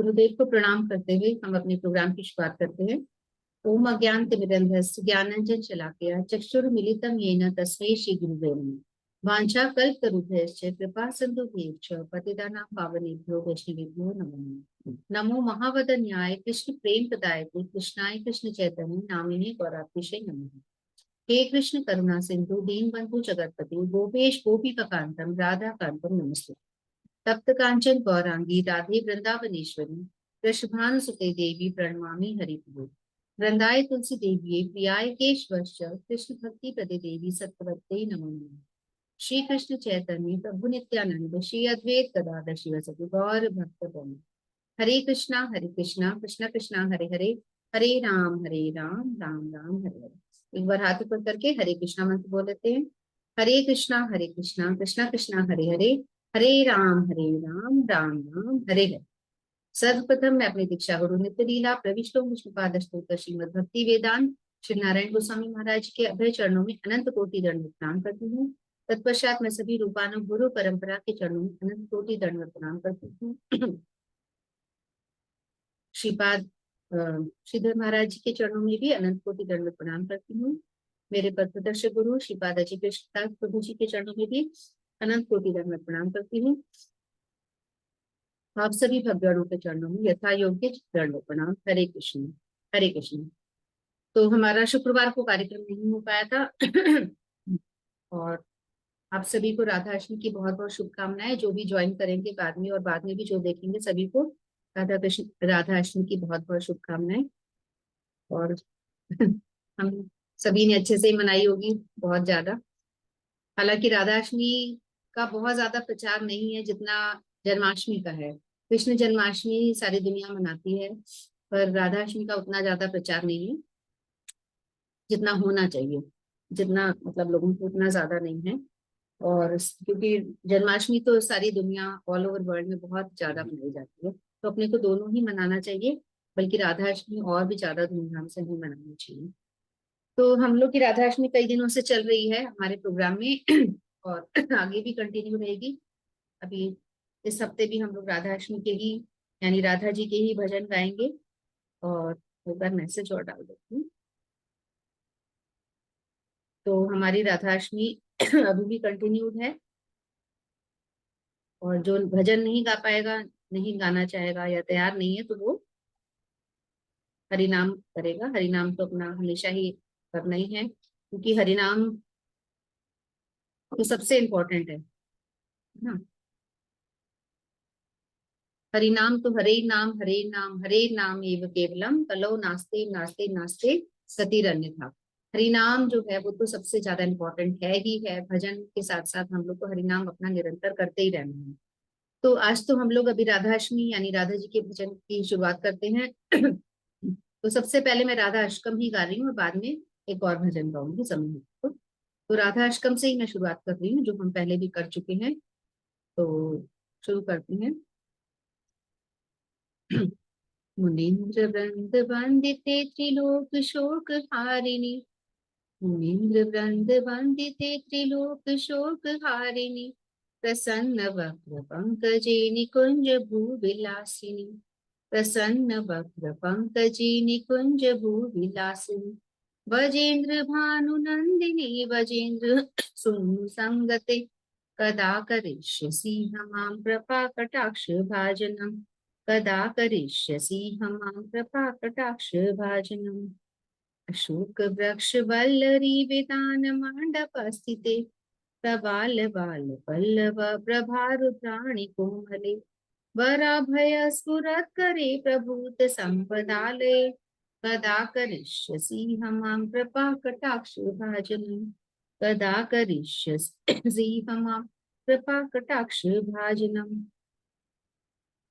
गुरुदेव को प्रणाम करते हुए हम अपने प्रोग्राम की शुरुआत करते हैं। ओम अज्ञानतिमिरन्धस्य ज्ञानांजन शलाकया चक्षुरुन्मीलितं येन तस्मै श्री गुरुवे नमः। वाञ्छाकल्पतरुभ्यश्च कृपा सिन्धुभ्यश्च पतितानां पावनेभ्यो वैष्णवेभ्यो नमो नमः। नमो महावदन्याय कृष्ण प्रेम प्रदायते कृष्णाय कृष्ण चैतन्य नामिने गौरात्मिषे नमः। हे कृष्ण करुणा सिंधु दीनबंधु जगतपति गोपेश गोपीकांतम राधा कांतम नमस्ते। तप्त कांचन गौरांगी राधे वृंदावनेश्वरी वृषभानुसुते देवी प्रणमामि हरिप्रिये। वृंदाय तुलसी देवी प्रियाय केशवश्च कृष्ण भक्ति प्रदे देवी सत्यवत्ते नमो नमः। श्री कृष्ण चैतन्य प्रभु नित्यानंद श्री अद्वैत गदाधर शिवसति गौर भक्तगण। हरे कृष्णा कृष्ण कृष्णा हरे हरे, हरे राम राम राम हरे हरे। एक बार हाथ ऊपर करके हरे कृष्णा मंत्र बोल लेते हैं। हरे कृष्णा कृष्णा कृष्णा हरे हरे, हरे राम राम राम हरे हरे। सर्वप्रथम मैं अपनी दीक्षा गुरु नित्य लीला प्रविष्टो विष्णुपाद स्तोत्र श्रीमद भक्ति वेदांत श्री नारायण गोस्वामी महाराज के अभय चरणों में अनंत कोटि दंड प्रणाम करती हूँ। तत्पश्चात मैं सभी रूपानु गुरु परंपरा के चरणों में अनंत कोटि दंड प्रणाम करती हूँ। श्रीपाद श्रीधर महाराज जी के चरणों में भी अनंत कोटि दंड प्रणाम करती हूँ। मेरे पथप्रदर्शक गुरु श्रीपाद अजय कृष्ण प्रभु जी के चरणों में भी अनंत कोटि दंड प्रणाम करती हूँ। आप सभी भगवानों के चरणों में यथा योग्य दंड प्रणाम। हरे कृष्ण हरे कृष्ण। तो हमारा शुक्रवार को कार्यक्रम नहीं हो पाया था और आप सभी को राधा अष्टमी की बहुत बहुत शुभकामनाएं। जो भी ज्वाइन करेंगे बाद में और बाद में भी जो देखेंगे सभी को राधा अष्टमी की बहुत बहुत शुभकामनाएं। और हम सभी ने अच्छे से मनाई होगी, बहुत ज्यादा। हालांकि राधाष्टमी का बहुत ज्यादा प्रचार नहीं है जितना जन्माष्टमी का है। कृष्ण जन्माष्टमी सारी दुनिया मनाती है, पर राधाष्टमी का उतना ज्यादा प्रचार नहीं है जितना होना चाहिए। जितना मतलब लोगों को उतना ज्यादा नहीं है। और क्योंकि जन्माष्टमी तो सारी दुनिया ऑल ओवर वर्ल्ड में बहुत ज्यादा मनाई जाती है, तो अपने को दोनों ही मनाना चाहिए, बल्कि राधाष्टमी और भी ज्यादा धूमधाम से ही मनानी चाहिए। तो हम लोग की राधाष्टमी कई दिनों से चल रही है हमारे प्रोग्राम में और आगे भी कंटिन्यू रहेगी। अभी इस हफ्ते भी हम लोग राधाष्टमी के ही यानी राधा जी के ही भजन गाएंगे। और एक बार मैसेज और डाल देती हूँ। तो हमारी राधाष्टमी अभी भी कंटिन्यूड है, और जो भजन नहीं गा पाएगा, नहीं गाना चाहेगा या तैयार नहीं है, तो वो हरिनाम करेगा। हरिनाम तो अपना हमेशा ही करना ही है, क्योंकि हरिनाम तो सबसे इम्पोर्टेंट है ना। हरिनाम तो हरे नाम एव केवलम कलो नास्ते नास्ते नास्ते सतीरन्यथा। हरिनाम जो है वो तो सबसे ज्यादा इम्पोर्टेंट है ही है। भजन के साथ साथ हम लोग को हरिनाम अपना निरंतर करते ही रहना है। तो आज तो हम लोग अभी राधाष्टमी यानी राधा जी के भजन की शुरुआत करते हैं। तो सबसे पहले मैं राधा अष्टकम ही गा रही हूँ और बाद में एक और भजन गाऊंगी समय हो तो राधा अष्टकम से ही मैं शुरुआत कर रही हूँ, जो हम पहले भी कर चुके हैं। तो शुरू करते हैं। मुनीन्द्र वृंद वंदिते त्रिलोक शोक हारिणी, मुनीन्द्र वृंद वंदिते त्रिलोक शोक हारिणी, प्रसन्न वक्र पंकजे निकुंज भूविलासिनी, प्रसन्न वक्र पंकजे निकुंज भूविलासिनी, वजेन्द्र भानु नंदिनी वजेन्द्र सुनु संगते, कदा करिष्यसि मां कृपा कटाक्ष भाजनम्, कदा करिष्यसि मां कृपा कटाक्ष भाजनम्। अशोक वृक्ष वल्लरी वितान मांडप स्थिते, प्रबाल बाल पल्लव प्रभारुद्राणि कोमले, वराभय स्फुरत्करे प्रभूत संपदालये, कदा करिष्यसि मां कृपा कटाक्ष भाजनम्, कदा करिष्यसि मां कृपा कटाक्ष भाजनम्।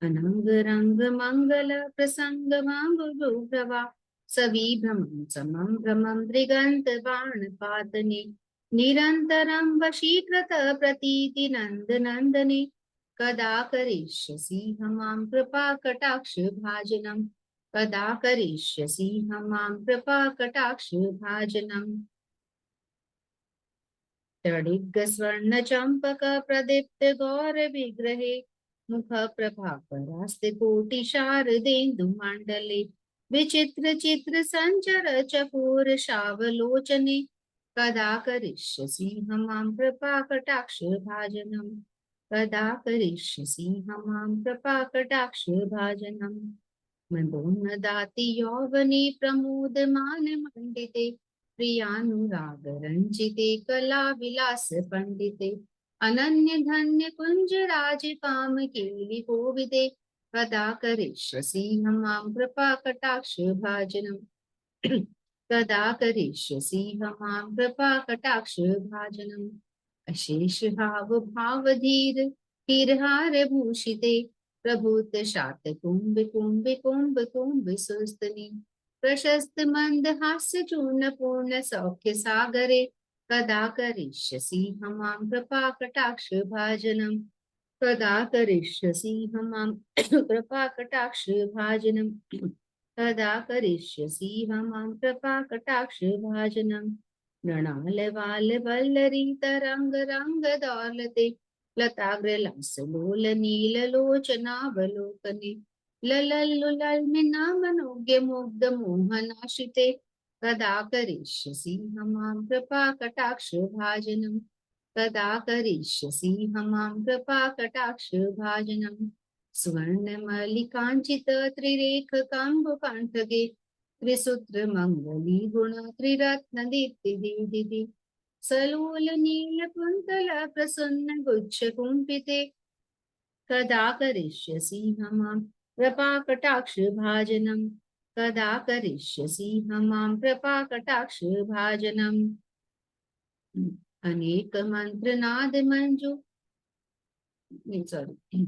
अनंग रंग मंगल प्रसंग मांगुरुभ्रवा, सवी भ्रमं समं भ्रमं दृगंत बाण पातने, निरंतरं वशीकृत प्रतीति नंद नंदने, कदा करिष्यसि मां कृपा कटाक्ष भाजनम्, कदा करिष्यसि मां कृपा कटाक्ष भाजनम्। तडिग्ग स्वर्ण चंपक प्रदीप्त गौर विग्रहे, मुख प्रभाकरास्ते कोटि शारदेन्दु माण्डले विचित्र चित्र संचर चकोर शावलोचने कदा करिष्यसि मां कृपा कटाक्ष भाजनम् कदा करिष्यसि मां कृपा कटाक्ष भाजनम् मन्दोन्नदाति यौवने प्रमोदमान मण्डिते प्रियानुराग रञ्जिते कला विलास पण्डिते अनन्य धन्य कुञ्ज राज काम केलि कोविदे कदा करिष्यसि मां कृपा कटाक्ष भाजनम् कदा करिष्यसि मां कृपा कटाक्ष भाजनम् अशेष हाव भावधीर हीरहार भूषिते प्रभुत शात कुंभ कुंभ कुंभ कुंभ सुस्तनी प्रशस्त मंद हास्य चूर्ण पूर्ण सौख्य सागरे कदा करिष्यसि मां कृपा कटाक्ष भाजनम् कदा करिष्यसि मां कृपा कटाक्ष भाजनम् कदा करिष्यसि मां कृपा कटाक्ष भाजनम् नृणाल वाल वल्लरी तरंग रंग दौलते लताग्रलासलोल नील लोचनावलोकने ललल्लुलल मनोज्ञ मुग्ध मोहनाश्रिते कदा करिष्यसि मां कृपा कटाक्ष भाजनम् कदा करिष्यसि मां कृपा कटाक्ष भाजनम् स्वर्णमल्लिकाञ्चित त्रिरेख काम्बुकण्ठगे त्रिसूत्र मंगली गुण त्रिरत्न दीप्ति दीदिति सलोल नील कुंतल प्रसन्न गुच्छ कुंपिते कदा करिष्यसि मां कृपा कटाक्ष भाजनम् कदा करिष्यसि मां कृपा कटाक्ष भाजनम् अनेक मंत्र नाद मंजु सॉरी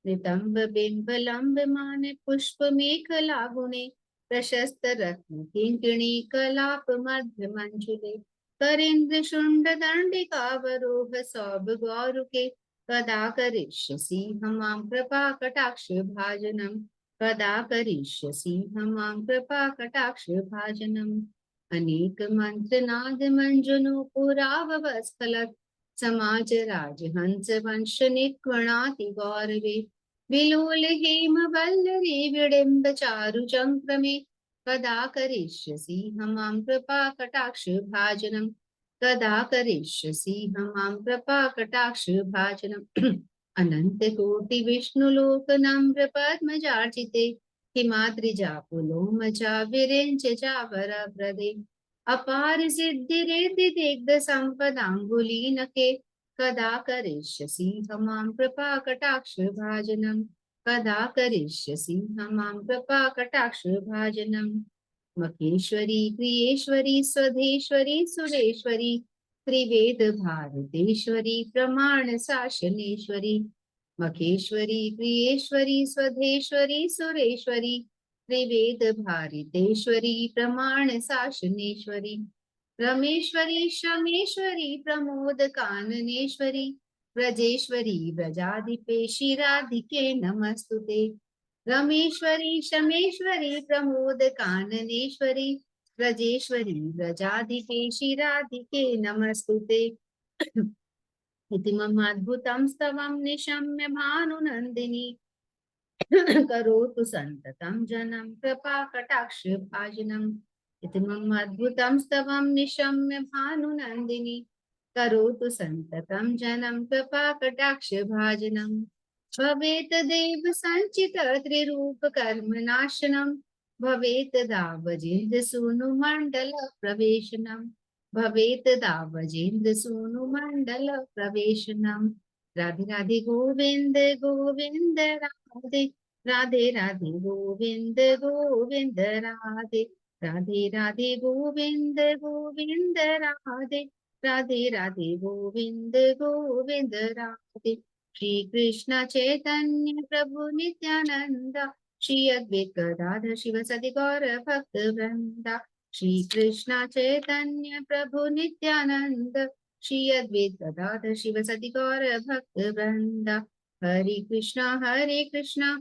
नितंब बिंब लंब मान पुष्प मेखला गुणे प्रशस्त रत्न किंकिणी कलाप मध्य मंजुले करेन्द्र शुंड दंडिकावरोह सौभ गौरुके कदा करिष्यसि मां कृपा कटाक्ष भाजनम् कदा करिष्यसि मां कृपा कटाक्ष भाजनम् अनेक मंत्र नाद मंजुनो पुरावस्फलत् समाज राज हंस वंश निक्वणाति गौरवे विलोल हेम वल्लरी विडिम्ब चारु चंक्रमे कदा करिष्यसि मां कृपा कटाक्ष भाजनम् कदा करिष्यसि मां कृपा कटाक्ष भाजनम् अनंत कोटि विष्णु लोक नम्र पद्मजार्चिते हिमाद्रि जापुलोमजा विरिंच जावर प्रदे अपार सिद्धि रिद्धि दिग्ध संपदांगुलीनके कदा करिष्यसि मां कृपा कटाक्ष भाजनम् कदा करिष्यसि मां कृपा कटाक्ष भाजनम् मखेश्वरी क्रियेश्वरी स्वधेश्वरी सुरेश्वरी त्रिवेद भारतेश्वरी प्रमाण शासनेश्वरी मखेश्वरी क्रियेश्वरी स्वधेश्वरी सुरेश्वरी त्रिवेद भारतेश्वरी प्रमाण शासनेश्वरी रमेश्वरी शमेश्वरी प्रमोद काननेश्वरी ब्रजेश्वरी ब्रजाधिपेशि राधिके नमस्तुते रमेश्वरी शमेश्वरी प्रमोद काननेश्वरी ब्रजेश्वरी ब्रजाधिपेशि राधिके नमस्तुते इति मम अद्भुतं स्तवं निशम्य भानुनन्दिनी करोतु सन्ततं जनं कृपा कटाक्ष भाजनम् इति मम अद्भुतं स्तवं निशम्य भानुनन्दिनी करोतु सन्ततं जनं कृपा कटाक्ष भाजनम् भवेत् देव संचित त्रिरूप कर्म नाशनम् भवेत् दावजेन्द्र सूनु मण्डल प्रवेशनम् भवेत् दावजेन्द्र सूनु मण्डल प्रवेशनम् राधे राधे गोविंद गोविंद राधे राधे राधे गोविंद गोविंद राधे राधे राधे गोविंद गोविंद राधे राधे राधे गोविंद गोविंद राधे श्री कृष्ण चैतन्य प्रभु नित्यानंद श्री अद्वैत गदाधर शिव सदि गौर भक्त वृंदा श्री कृष्ण चैतन्य प्रभु नित्यानंद श्री अद्वैत गदाधर शिव सदि गौर भक्त वृंदा हरे कृष्णा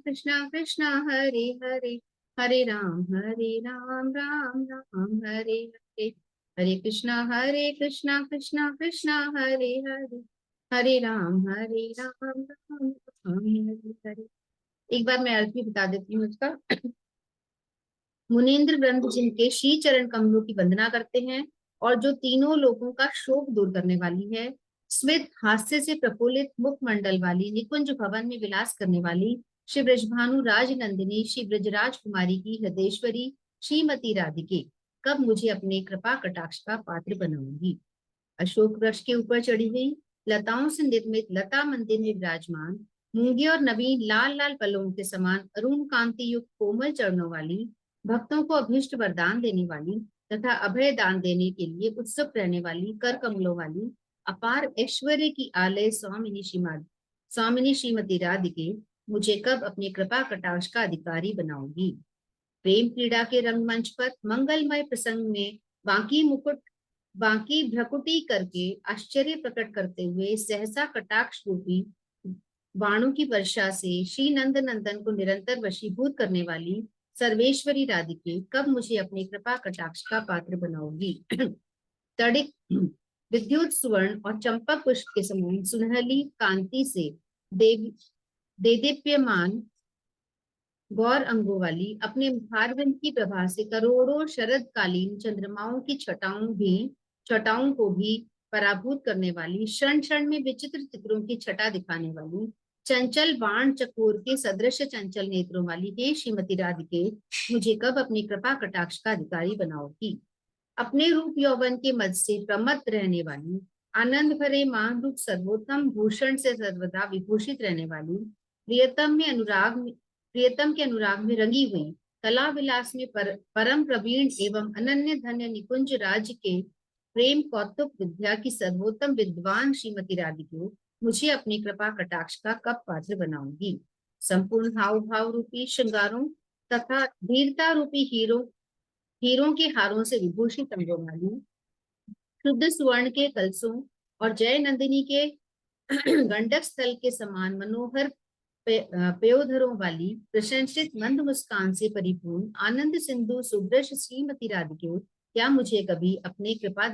कृष्णा कृष्णा हरे हरे हरे राम राम राम हरे हरे हरे कृष्णा कृष्णा कृष्णा हरे हरे हरे राम राम हाँ, एक बार मैं अर्थ भी बता देती हूँ इसका। मुनीन्द्र वृंद जिनके श्री चरण कमलों की वंदना करते हैं और जो तीनों लोगों का शोक दूर करने वाली है, स्मित हास्य से प्रफुल्लित मुखमंडल वाली, निकुंज भवन में विलास करने वाली श्री ब्रजभानु राजनंदिनी श्री ब्रजराज कुमारी की हृदयेश्वरी श्रीमती राधिके कब मुझे अपने कृपा कटाक्ष का पात्र बनाऊंगी। अशोक वृक्ष के ऊपर चढ़ी हुई लताओं से निर्मित लता मंदिर में विराजमान, मूंगे और नवीन लाल लाल पल्लवों के समान अरुण कांति युक्त कोमल चरणों वाली, भक्तों को अभीष्ट वरदान देने वाली तथा अभय दान देने के लिए उत्सुक रहने वाली कर कमलों वाली अपार ऐश्वर्य की आलय स्वामिनी श्रीमती राधिके मुझे कब अपनी कृपा कटाक्ष का अधिकारी बनाऊंगी। प्रेम क्रीड़ा के रंगमंच पर मंगलमय प्रसंग में बांकी भ्रकुटी करके आश्चर्य प्रकट करते हुए सहसा कटाक्ष रूपी बाणों की वर्षा से श्री नंद नंदन को निरंतर वशीभूत करने वाली सर्वेश्वरी राधिके कब मुझे अपनी कृपा कटाक्ष का पात्र बनाओगी। तड़िक विद्युत सुवर्ण और चंपक पुष्प के समान सुनहली कांति से देदीप्यमान गौर अंगों वाली, अपने मुखारविंद की प्रभा से करोड़ों शरदकालीन चंद्रमाओं की छटाओं को भी पराभूत करने वाली, क्षण क्षण में विचित्र चित्रों की छटा दिखाने वाली, चंचल बाण चकोर के सदृश चंचल नेत्रों वाली हे श्रीमती राधिके मुझे कब अपनी कृपा कटाक्ष का अधिकारी बनाओगी। अपने रूप यौवन के मद से प्रमत्त रहने वाली, आनंद भरे मान रूप सर्वोत्तम भूषण से सर्वदा विभूषित रहने वाली, प्रियतम के अनुराग में रंगी हुई, कला विलास में परम प्रवीण एवं अनन्य धन्य निकुंज राज्य के प्रेम कौतुक विद्या की सर्वोत्तम विद्वान श्रीमती राधिके मुझे अपनी कृपा कटाक्ष का कब पात्र बनाऊंगी। संपूर्ण हाव भाव रूपी श्रृंगारों तथा धीरता रूपी हीरों के हारों से विभूषित अंगों वाली, शुद्ध स्वर्ण के कलसों और जय नंदिनी के गंडक स्थल के समान मनोहर पयोधरों वाली, प्रशंसित मंद मुस्कान से परिपूर्ण आनंद सिंधु सुदृश श्रीमती राधिके क्या मुझे कभी अपनी कृपा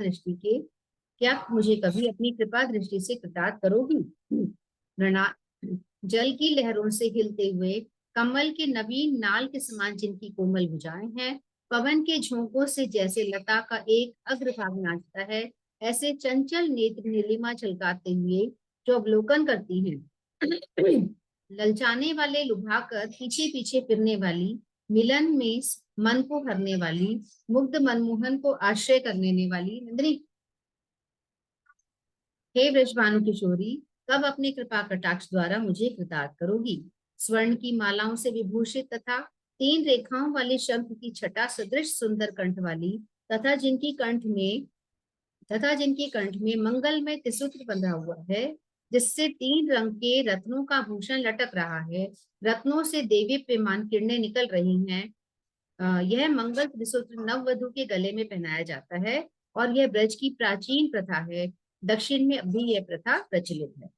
दृष्टि से कृतार्थ करोगी। जल की लहरों से हिलते हुए कमल के नवीन नाल के समान जिनकी कोमल भुजाएं हैं, पवन के झोंकों से जैसे लता का एक अग्रभाग नाचता है, ऐसे चंचल नेत्र नीलिमा छलकाते हुए जो अवलोकन करती हैं, ललचाने वाले लुभाकर पीछे पीछे फिरने वाली, मिलन में मन को हरने वाली, मुग्ध मनमोहन को आश्रय करने वाली नंदिनी, हे ब्रजभानु किशोरी कब अपने कृपा कटाक्ष द्वारा मुझे कृतार्थ करोगी। स्वर्ण की मालाओं से विभूषित तथा 3 रेखाओं वाले शंख की छटा सदृश सुंदर कंठ वाली तथा जिनकी कंठ में मंगलमय त्रिसूत्र बंधा हुआ है, जिससे 3 रंग के रत्नों का भूषण लटक रहा है, रत्नों से देदीप्यमान किरणें निकल रही हैं। यह मंगल त्रिसूत्र नववधु के गले में पहनाया जाता है और यह ब्रज की प्राचीन प्रथा है। दक्षिण में अभी यह प्रथा प्रचलित है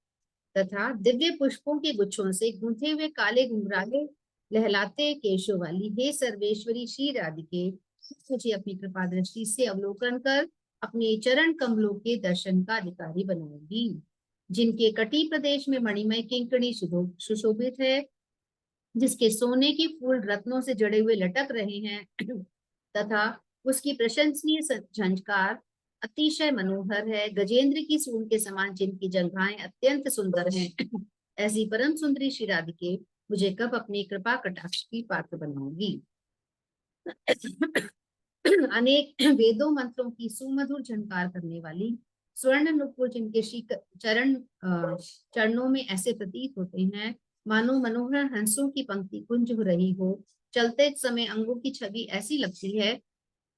तथा दिव्य पुष्पों के गुच्छों से गूंथे हुए काले घुंघराले लहलाते केशों वाली हे सर्वेश्वरी श्री राधिके मुझे अपनी कृपा दृष्टि से अवलोकन कर अपने चरण कमलों के दर्शन का अधिकारी बनाऊंगी। जिनके कटी प्रदेश में मणिमय किंकणी सुशोभित है, जिसके सोने के फूल रत्नों से जड़े हुए लटक रहे हैं तथा उसकी प्रशंसनीय झंझकार अतिशय मनोहर है, गजेंद्र की सूंड के समान जिनकी जंघाएं अत्यंत सुंदर हैं, ऐसी परम सुंदरी श्री राधिके मुझे कब अपनी कृपा कटाक्ष की पात्र बनाऊंगी। अनेक वेदों मंत्रों की सुमधुर झंकार करने वाली, स्वर्ण नुपुर जिनके चरणों में ऐसे प्रतीत होते हैं मानो मनोहर हंसों की पंक्ति कुंज हो रही हो, चलते समय अंगों की छवि ऐसी लगती है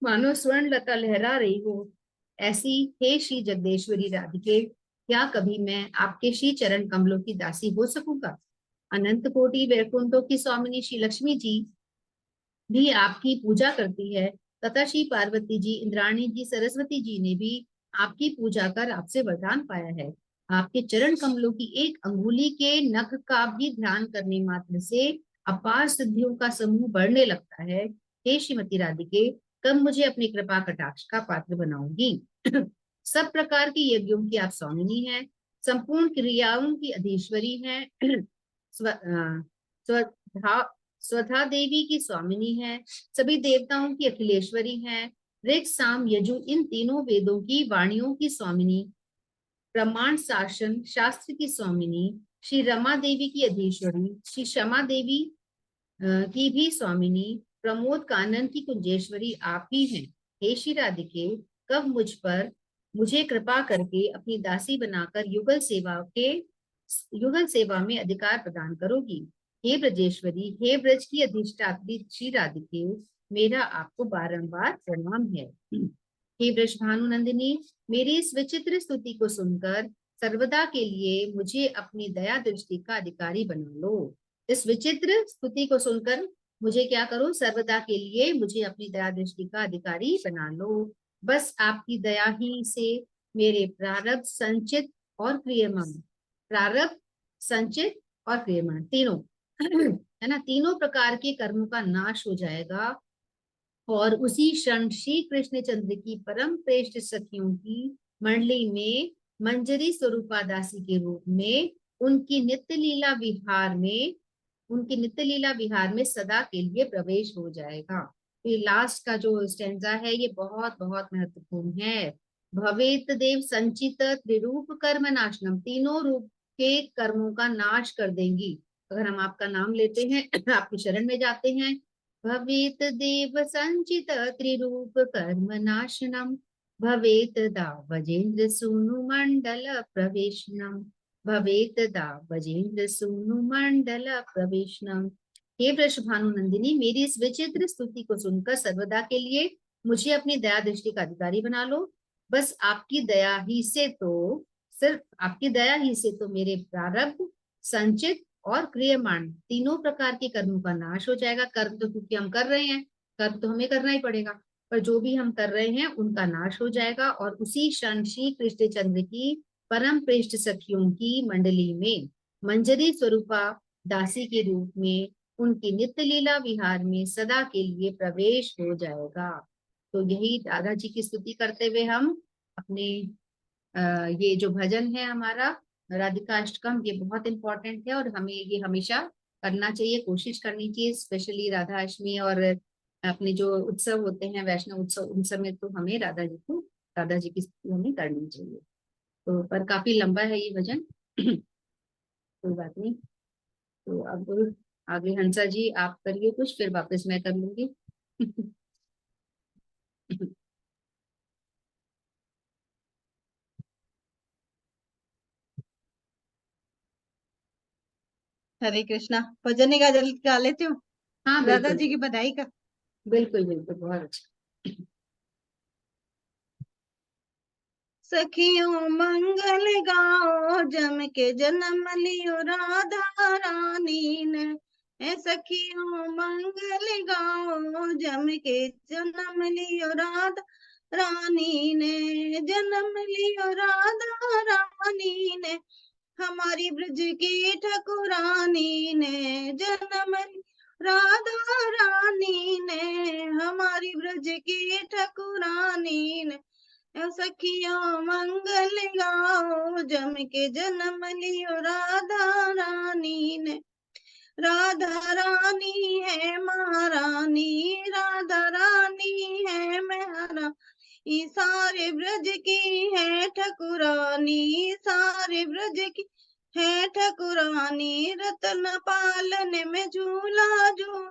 मानो स्वर्ण लता लहरा रही हो, ऐसी हे श्री जगदेश्वरी राधिके क्या कभी मैं आपके श्री चरण कमलों की दासी हो सकूंगा। अनंत कोटि वैकुंठों की स्वामिनी श्री लक्ष्मी जी भी आपकी पूजा करती है तथा श्री पार्वती जी, इंद्राणी जी, सरस्वती जी ने भी आपकी पूजा कर आपसे वरदान पाया है। आपके चरण कमलों की एक अंगुली के नख का भी ध्यान करने मात्र से अपार सिद्धियों का समूह बढ़ने लगता है। हे श्रीमती राधिके कब मुझे अपनी कृपा कटाक्ष का पात्र बनाऊंगी। सब प्रकार की यज्ञों की आप स्वामिनी हैं, संपूर्ण क्रियाओं की अधीश्वरी हैं, स्वधा स्वधा देवी की स्वामिनी है, सभी देवताओं की अखिलेश्वरी है, ऋग साम यजु इन तीनों वेदों की वाणियों की स्वामिनी, प्रमाण शासन शास्त्र की स्वामिनी, श्री रमा देवी की अधीश्वरी, श्री क्षमा देवी की भी स्वामिनी, प्रमोद कानन की कुंजेश्वरी आप ही हैं। हे श्री राधिके, कब मुझे कृपा करके अपनी दासी बनाकर युगल सेवा में अधिकार प्रदान करोगी। हे ब्रजेश्वरी, हे ब्रज की अधिष्ठात्री श्री राधिके, मेरा आपको बारंबार प्रणाम है। हे ब्रज भानुनंदिनी, मेरी इस विचित्र स्तुति को सुनकर सर्वदा के लिए मुझे अपनी दया दृष्टि का अधिकारी बना लो। इस विचित्र स्तुति को सुनकर मुझे क्या करो, सर्वदा के लिए मुझे अपनी दया दृष्टि का अधिकारी बना लो। बस आपकी दया ही से मेरे प्रारब्ध संचित और क्रियमान, प्रारब्ध संचित और क्रियमान तीनों है ना, तीनों प्रकार के कर्मों का नाश हो जाएगा और उसी क्षण श्री कृष्ण चंद्र की परम श्रेष्ठ सखियों की मंडली में मंजरी स्वरूपा दासी के रूप में उनकी नित्य लीला विहार में सदा के लिए प्रवेश हो जाएगा। ये लास्ट का जो स्टेंजा है ये बहुत बहुत महत्वपूर्ण है। भवेत देव संचित त्रिरूप कर्म नाशनम, तीनों रूप के कर्मों का नाश कर देंगी। अगर हम आपका नाम लेते हैं आपकी शरण में जाते हैं, भवेत देव संचित त्रिरूप कर्म नाशनम, भवेत दावजेन्द्र सूनु मंडल प्रवेशनम, भवेत दावजेन्द्र सूनु मंडल प्रवेशनम। हे वृषभानु नंदिनी, मेरी इस विचित्र स्तुति को सुनकर सर्वदा के लिए मुझे अपनी दया दृष्टि का अधिकारी बना लो। बस आपकी दया ही से तो, सिर्फ आपकी दया ही से तो मेरे प्रारब्ध संचित और क्रियमाण तीनों प्रकार के कर्मों का नाश हो जाएगा। कर्म तो क्योंकि हम कर रहे हैं, कर्म तो हमें करना ही पड़ेगा, पर जो भी हम कर रहे हैं उनका नाश हो जाएगा और उसी क्षण श्री कृष्ण चंद्र की परम श्रेष्ठ सखियों की मंडली में मंजरी स्वरूपा दासी के रूप में उनकी नित्य लीला विहार में सदा के लिए प्रवेश हो जाएगा। तो यही राधा जी की स्तुति करते हुए हम अपने ये जो भजन है हमारा राधिकाष्टकम, ये बहुत इंपॉर्टेंट है और हमें ये हमेशा करना चाहिए, कोशिश करनी चाहिए, स्पेशली राधा अष्टमी और अपने जो उत्सव होते हैं वैष्णव उत्सव, उन समय तो हमें राधा जी की स्तुति हमें करनी चाहिए। तो पर काफी लंबा है ये भजन कोई बात नहीं। तो अब आगे हंसा जी आप करिए कुछ, फिर वापस मैं कर लूंगी हरे कृष्णा। भजन गा लेते हो हाँ राधा बिल्कुल जी की बधाई का। बिल्कुल बिल्कुल, बहुत अच्छा। सखियों मंगल गाओ, जम के जन्म लियो राधा रानी ने। ए सखियों मंगल गाओ, जम के जन्म लियो राधा रानी ने। जन्म लियो राधा रानी ने, हमारी ब्रज की ठकुरानी ने। जन्म राधा रानी ने, हमारी ब्रज की ठकुरानी ने। सखियों मंगल गाओ, जम के जन्म लियो राधा रानी ने। राधा रानी है महारानी, राधा रानी है महारानी, सारे ब्रज की है ठकुरानी, सारे ब्रज की है ठकुरानी। रतन पालन में झूला झूल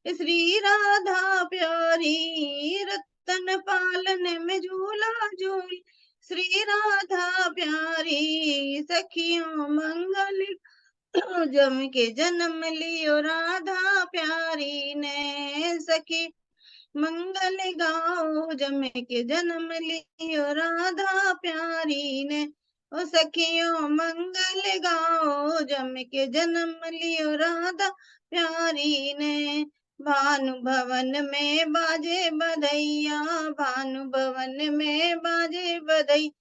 श्री राधा प्यारी, रतन पालन में झूला झूल श्री राधा प्यारी। सखियों मंगल जम के जन्म लियो राधा प्यारी ने। सखी मंगल गाओ, जम के जन्म लियो राधा प्यारी ने। ओ सखियों मंगल गाओ, जम के जन्म लियो राधा प्यारी ने। भानु भवन में बाजे बधैया, भानु भवन में बाजे बधैया,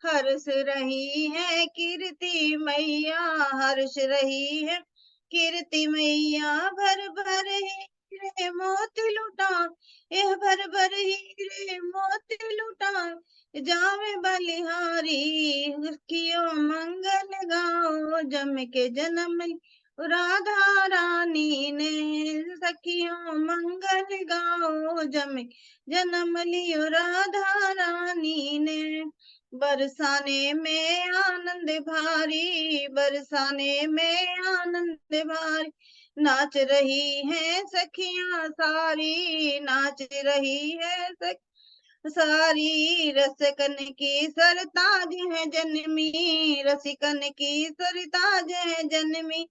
हर्ष रही है कीर्ति मैया, हर्ष रही है कीर्ति मैया। भर भर हीरे मोती लुटा, यह भर भर हीरे मोती लुटा, जावे बलिहारी। कियो मंगल गाओ, जम के जन्म राधा रानी ने। सखियों मंगल गाओ जम जन्म लियो राधा रानी ने। बरसाने में आनंद भारी, बरसाने में आनंद भारी, नाच रही है सखियां सारी, नाच रही है सारी। रसिकन की सरताज है जन्मी, रसिकन की सरताज है जन्मी,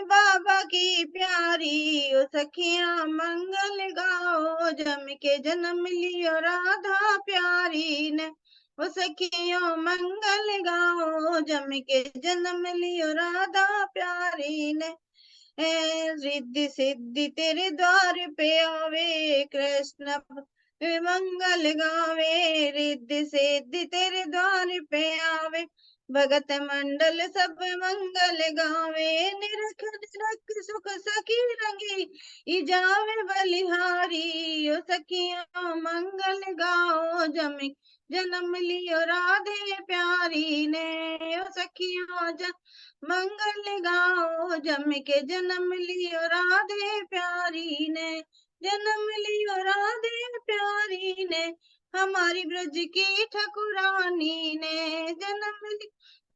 बाबा की प्यारी। ओ सखियां मंगल गाओ जम के जन्म लियो राधा प्यारी ने। ओ सखियों मंगल गाओ जम के जन्म लियो राधा प्यारी ने। रिद्धि सिद्धि तेरे द्वार पे आवे कृष्ण, मंगल गावे। रिद्धि सिद्धि तेरे द्वार पे आवे, भगत मंडल सब मंगल गावे। निरख निरख सुख सखी रंगी, इजावे बलिहारी। ओ सखियों मंगल गाओ जमी जन्म लियो राधे प्यारी ने। ओ सखियों मंगल गाओ जम के जन्म लियो राधे प्यारी ने। जन्म लियो राधे प्यारी ने, हमारी ब्रज की ठकुरानी ने। जन्म लियो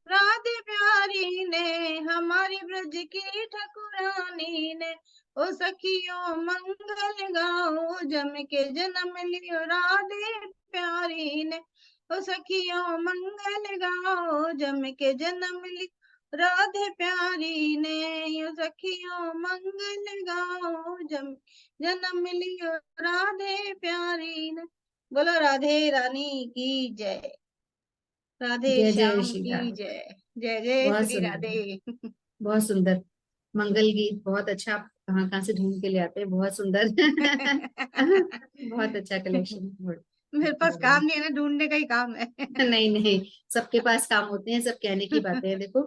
राधे प्यारी ने, हमारी ब्रज की ठकुरानी ने। ओ सखियों मंगल गाओ जम के जन्म लियो राधे प्यारी ने। ओ सखियों मंगल गाओ जम के जन्म लियो राधे प्यारी ने। ओ सखियों मंगल गाओ जन्म लियो राधे प्यारी ने। बोलो राधे रानी की जय, राधे जय जय श्याम श्री की राधे। जय, जय जय बहुत श्री सुंदर, राधे। बहुत सुंदर मंगल गीत, बहुत अच्छा। आप कहाँ कहाँ से ढूंढ के ले आते हैं, बहुत सुंदर। बहुत अच्छा कलेक्शन, बहुत मेरे पास बढ़िया। काम नहीं है ना, ढूंढने का ही काम है। नहीं नहीं, सबके पास काम होते हैं, सब कहने की बातें हैं देखो।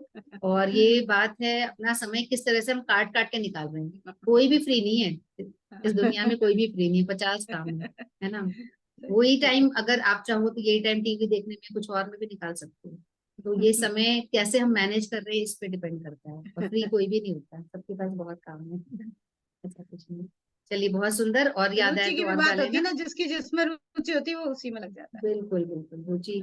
और ये बात है, अपना समय किस तरह से हम काट काट के निकाल रहे हैं। कोई भी फ्री नहीं है इस दुनिया में, कोई भी फ्री नहीं है, 50 काम है ना। वही टाइम अगर आप चाहो तो यही टाइम टीवी देखने में, कुछ और में भी निकाल सकते हो। तो ये समय कैसे हम मैनेज कर रहे हैं इस पे डिपेंड करता है, और फ्री कोई भी नहीं होता, सबके पास बहुत काम है। ऐसा कुछ नहीं। चलिए, बहुत सुंदर, और याद आए रुचि की तो भी और गा बात होती है लेना। ना, जिसकी जिसमें रुचि होती है वो उसी में लग जाता बिल्कुल बिल्कुल, रुचि।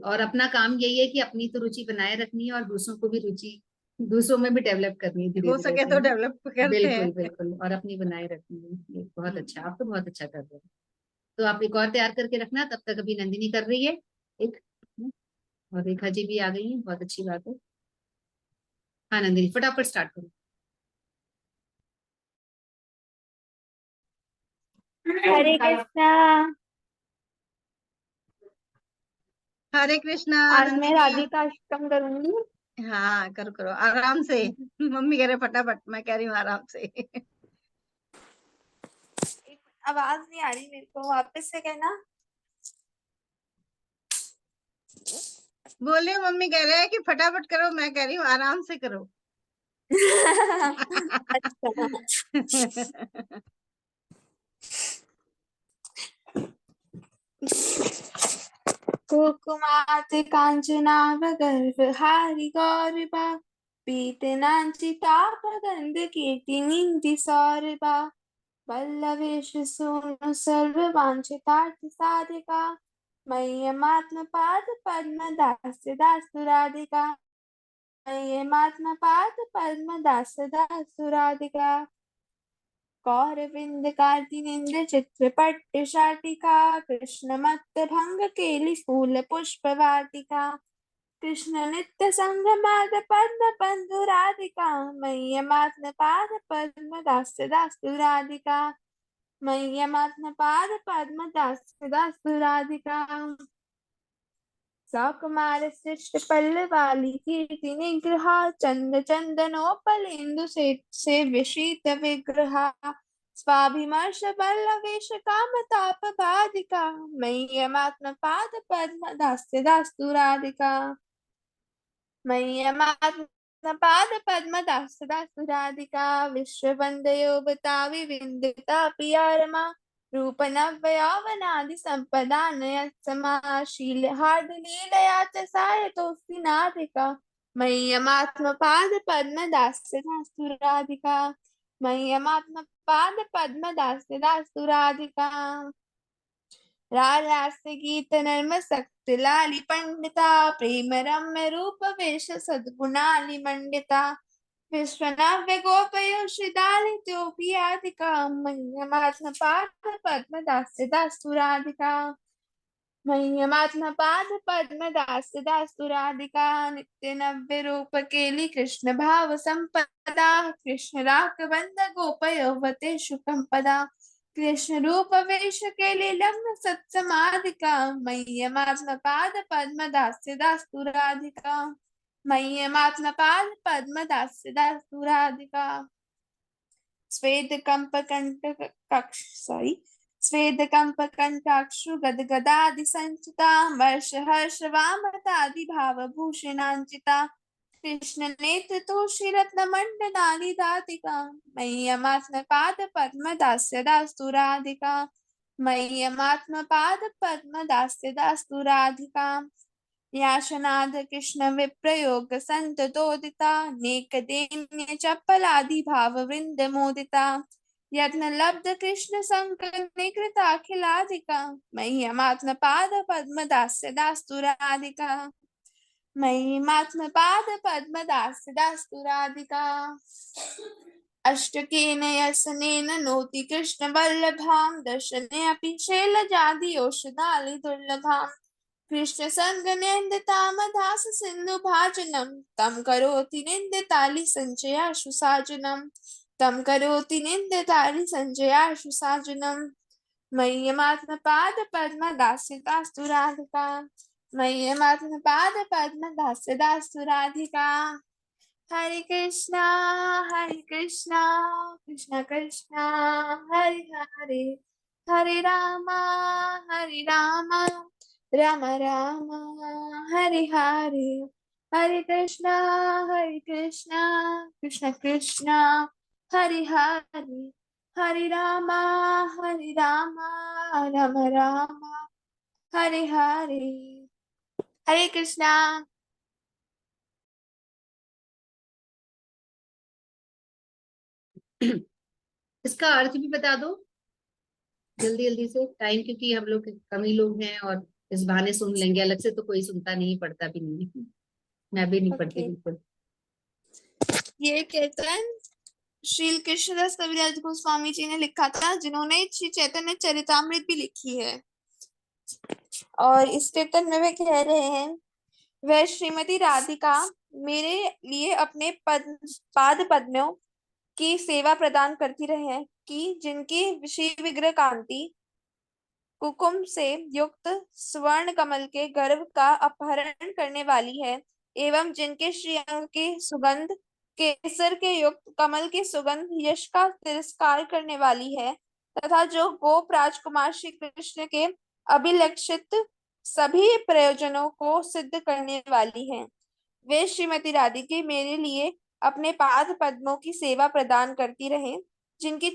और अपना काम यही है कि अपनी तो रुचि बनाए रखनी है, और दूसरों को भी रुचि, दूसरों में भी डेवलप करनी है है। धीरे हो धीरे सके से, तो है ना। डेवलप करते बिल्कुल हैं। बिल्कुल, और अपनी बनाए रखनी है, ये बहुत अच्छा, आप तो बहुत अच्छा कर रहे हो। तो आप एक और तैयार करके रखना, तब तक अभी नंदिनी कर रही है एक, और रेखा जी भी आ गई है, बहुत अच्छी बात है। हाँ नंदिनी, फटाफट स्टार्ट करो। हरे कृष्णा। हरे कृष्णा आज मैं नंदिनी। राधिका अष्टकम करूंगी। हाँ करो करो आराम से। मम्मी कह रहे फटाफट, मैं कह रही हूँ आराम से। आवाज नहीं आ रही मेरे को, वापस से कहना। बोलिए, मम्मी कह रहे हैं कि फटाफट करो, मैं कह रही हूँ आराम से करो। अच्छा। कुकुमात कांचनावगर्वहारि गौरबा पीतनांचितापगंध कीर्तिनिधि सौरभा वल्लवेश सोनु सर्ववांछितार्थ साधिका मह्यमात्मपाद पद्म दास्य दास्तु राधिका मह्यमात्मपाद पद्म दास्य दास्तु राधिका कौरविंद कार्तिनिंद चित्रपट्ट शाटिका कृष्ण मत्त भंग केलि फूल पुष्प वाटिका कृष्ण नित्य संभ्रमाद पद्म बंधु राधिका मह्यमात्म पाद पद्म दास्य दास्तु राधिका मह्यमात्म पाद पद्म दास्य दास्तु राधिका सकुमार सृष्ट पल्लवाली कीर्ति निग्रहा चंद चंदनोपलेन्दु से विशीत विग्रहा स्वाभिमर्श बल्लवेश कामताप बाधिका मह्यमात्म पाद पद्म दास्य दास्तु राधिका मह्यमात्म पाद पद्म दास्य दास्तु राधिका विश्ववन्दयो बतावि विन्दिता पियारमा रूप नव्य यौवनादि संपदा नयत्समा शील हार्द लीलया च सायतोऽस्ति नाधिका मह्यमात्मपाद पद्म दास्य दास्तु राधिका मह्यमात्मपाद पद्म दास्य दास्तु राधिका राधास्य गीत नर्म सक्त लाली पंडिता प्रेम रम्य रूप वेश सद्गुणाली मंडिता विश्वनाव्य गोपयो श्रीदालित्योपियादिका मह्यमात्मपाद पद्म दास्य दास्तु राधिका मह्यमात्मपाद पद्म दास्य दास्तु राधिका नित्य नव्य रूप केली कृष्ण भाव संपदा कृष्ण राक बंद गोपयोवते शुकम पदा कृष्ण रूप वेश केली लग्न सत्समाधिका मह्यमात्मपाद पद्म दास्य दास्तु राधिका मह्यमात्मपाद पद्म दास्य दास्तु राधिका स्वेद कंप कंठ कक्ष स्वेद कंप कंठाक्षु गदगदादि संचिता वर्ष हर्ष वामतादि भाव भूषणांचिता कृष्ण नेत्र तोषी रत्न मंडनानि दातिका मह्यमात्म पाद पद्म दास्य दास्तु राधिका मह्यमात्म पाद पद्म दास्य दास्तु राधिका याशनाद कृष्ण विप्रयोग संत दोदिता नेक दैन्य चपलादि भाव वृंद मोदिता यत्न लब्ध कृष्ण संकल्प कृताखिलाधिका मह्यमात्म पाद पद्म दास्य दास्तु राधिका मह्यमात्म पाद पद्म दास्य दास्तु राधिका अष्टकेन यसनेन नोति कृष्ण वल्लभां दर्शने अपि शैलजादि औषधालि दुर्लभां कृष्ण संग निंदितामदास सिंधु भाजनम तम करोति निंदितालि संचयाशु साजनम तम करोति निंदितालि संचयाशु साजनम मह्यमात्म पाद पद्म दास्य दास्तु राधिका मह्यमात्म पाद पद्म दास्य दास्तु राधिका हरे कृष्णा कृष्ण कृष्ण हरे हरे हरे रामा राम राम हरे हरे हरे कृष्णा कृष्ण कृष्ण हरे हरे हरे रामा राम राम हरे हरे हरे कृष्णा। इसका अर्थ भी बता दो जल्दी जल्दी से, टाइम क्योंकि हम लोग कम ही लोग हैं और इस बहाने सुन लेंगे, अलग से तो कोई सुनता नहीं पढ़ता भी नहीं है। मैं भी नहीं पढ़ती Okay. बिल्कुल। ये कीर्तन श्री कृष्णदास कविराज गोस्वामी जी ने लिखा था, जिन्होंने श्री चैतन्य चरितामृत भी लिखी है। और इस कीर्तन में वे कह रहे हैं, वह श्रीमती राधिका मेरे लिए अपने पाद पद्मों की सेवा प्रदान करती रहे, कि जिनकी विषय विग्रह कांति कुकुम से युक्त स्वर्ण कमल के गर्भ का अपहरण करने वाली है, एवं जिनके श्रीअंग के सुगंध केसर के युक्त कमल की सुगंध यश का तिरस्कार करने वाली है, तथा जो गोप राजकुमार श्री कृष्ण के अभिलक्षित सभी प्रयोजनों को सिद्ध करने वाली है। वे श्रीमती राधिका मेरे लिए अपने पाद पद्मों की सेवा प्रदान करती रहे, जिनकी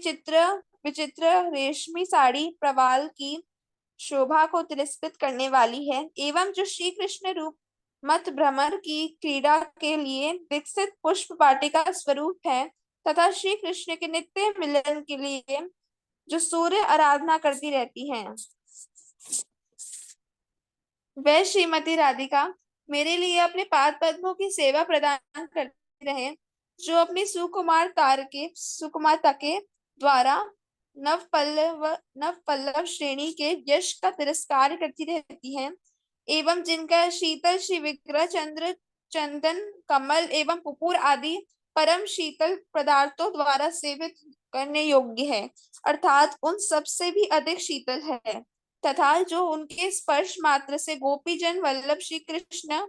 विचित्र रेशमी साड़ी प्रवाल की शोभा को तिरस्कृत करने वाली है, एवं जो श्री कृष्ण रूप मत भ्रमर की क्रीड़ा के लिए विकसित पुष्प वाटिका स्वरूप है, तथा श्री कृष्ण के नित्य मिलन के लिए जो सूर्य आराधना करती रहती हैं। वह श्रीमती राधिका मेरे लिए अपने पाद पद्मों की सेवा प्रदान करती रहे, जो अपनी सुकुमारता के द्वारा नव पल्लव श्रेणी के यश का तिरस्कार करती रहती हैं, एवं जिनका शीतल श्री विग्रह चंदन कमल एवं पुपुर आदि परम शीतल पदार्थों द्वारा सेवित करने योग्य है, अर्थात उन सबसे भी अधिक शीतल है, तथा जो उनके स्पर्श मात्र से गोपीजन वल्लभ श्री कृष्ण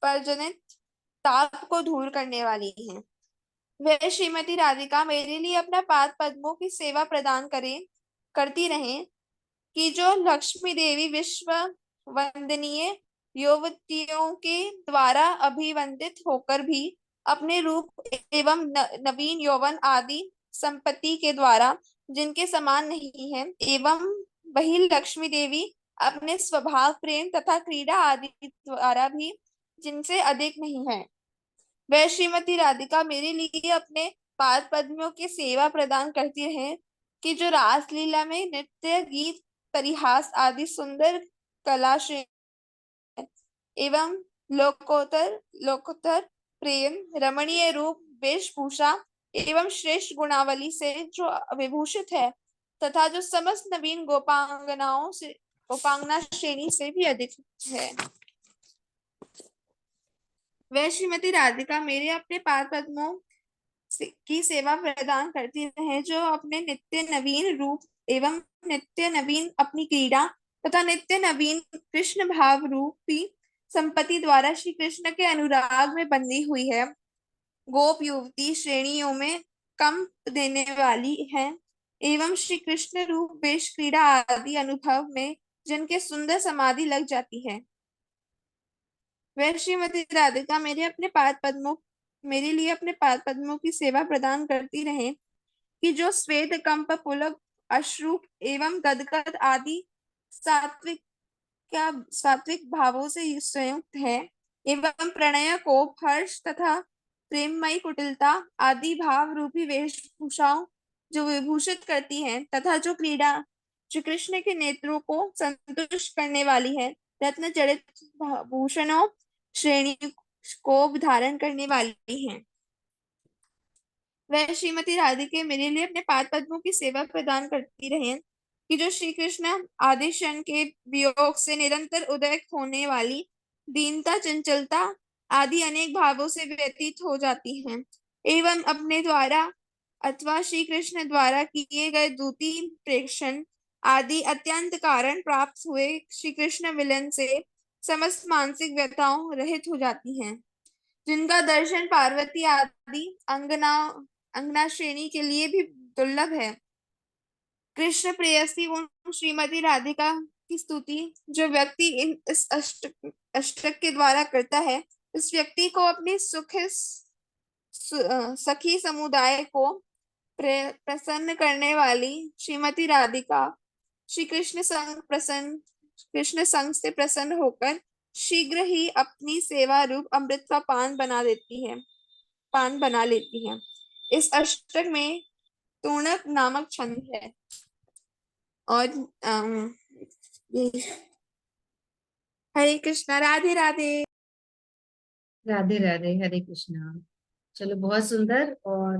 पर्जनित ताप को दूर करने वाली है। वह श्रीमती राधिका मेरे लिए अपना पाद पद्मों की सेवा प्रदान करती रहे, कि जो लक्ष्मी देवी विश्व वंदनीय युवतियों के द्वारा अभिवंदित होकर भी अपने रूप एवं नवीन यौवन आदि संपत्ति के द्वारा जिनके समान नहीं है, एवं वही लक्ष्मी देवी अपने स्वभाव, प्रेम तथा क्रीड़ा आदि द्वारा भी जिनसे अधिक नहीं है। वह श्रीमती राधिका मेरे लिए अपने पाद पद्मों की सेवा प्रदान करती रहे कि जो रासलीला में नृत्य, गीत, परिहास आदि सुंदर कला एवं लोकोत्तर लोकोत्तर प्रेम, रमणीय रूप, वेशभूषा एवं श्रेष्ठ गुणावली से जो विभूषित है तथा जो समस्त नवीन गोपांगना श्रेणी से भी अधिक है। वह श्रीमती राधिका मेरे अपने पाद पद्मों की सेवा प्रदान करती रहे जो अपने नित्य नवीन रूप एवं नित्य नवीन अपनी क्रीड़ा तथा नित्य नवीन कृष्ण भाव रूपी संपत्ति द्वारा श्री कृष्ण के अनुराग में बंधी हुई है, गोप युवती श्रेणियों में कंप देने वाली है एवं श्री कृष्ण रूप वेश क्रीड़ा आदि अनुभव में जिनके सुंदर समाधि लग जाती है। वह श्रीमती राधिका मेरे लिए अपने पाद पद्मों की सेवा प्रदान करती रहे कि जो श्वेत, कंप, पुलक, अश्रु एवं गदगद आदि सात्विक भावों से संयुक्त है एवं प्रणय, कोप, हर्ष तथा प्रेममयी कुटिलता आदि भाव रूपी वेशभूषाओं जो विभूषित करती हैं तथा जो क्रीड़ा श्री कृष्ण के नेत्रों को संतुष्ट करने वाली है, रत्न जड़ित भूषणों श्रेणी को धारण करने वाली हैं। वह श्रीमती राधिका मेरे लिए अपने पाद पद्मों की सेवा प्रदान करती रहे कि जो श्री कृष्ण आदि क्षण के वियोग से निरंतर उदय होने वाली दीनता, चंचलता आदि अनेक भावों से व्यतीत हो जाती हैं एवं अपने द्वारा अथवा श्री कृष्ण द्वारा किए गए दूती प्रेक्षण आदि अत्यंत कारण प्राप्त हुए श्री कृष्ण मिलन से समस्त मानसिक व्यथाओं रहित हो जाती हैं, जिनका दर्शन पार्वती आदि अंगना श्रेणी के लिए भी दुर्लभ है। कृष्ण प्रेयसी उन श्रीमती राधिका की स्तुति जो व्यक्ति इस अष्टक के द्वारा करता है, उस व्यक्ति को अपनी सखी समुदाय को प्रसन्न करने वाली श्रीमती राधिका श्री कृष्ण संग से प्रसन्न होकर शीघ्र ही अपनी सेवा रूप अमृत का पान बना लेती है। इस अष्टक में तूणक नामक छंद है और हरे कृष्णा, राधे राधे। राधे राधे, हरे कृष्णा। चलो, बहुत सुंदर। और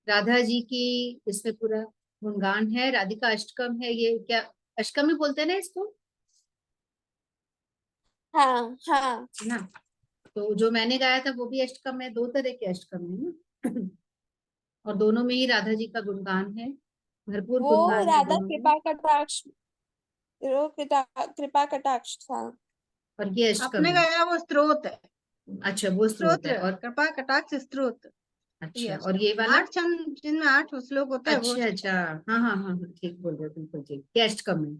राधा जी की इसमें पूरा गुणगान है। राधिका अष्टकम है, ये क्या अष्टकम ही बोलते हैं ना इसको, हाँ हाँ है ना? तो जो मैंने गाया था वो भी अष्टकम है, दो तरह के अष्टकम है ना। और दोनों में ही राधा जी का गुणगान है, भरपूर वो गुणगान है राधा दोनों में। कृपा कटाक्ष था। और ये अष्टकम आपने है। गाया वो स्तोत्र है, अच्छा, वो स्तोत्र है। स्तोत्र और कृपा कटाक्ष स्तोत्र। अच्छा, यस, और ये वाला? 8 छंद जिनमें 8 श्लोक होता है वो अच्छा अच्छा, हाँ हाँ हाँ हाँ, ठीक बोल रहे हो, बिल्कुल ठीक। ये अष्टकम है,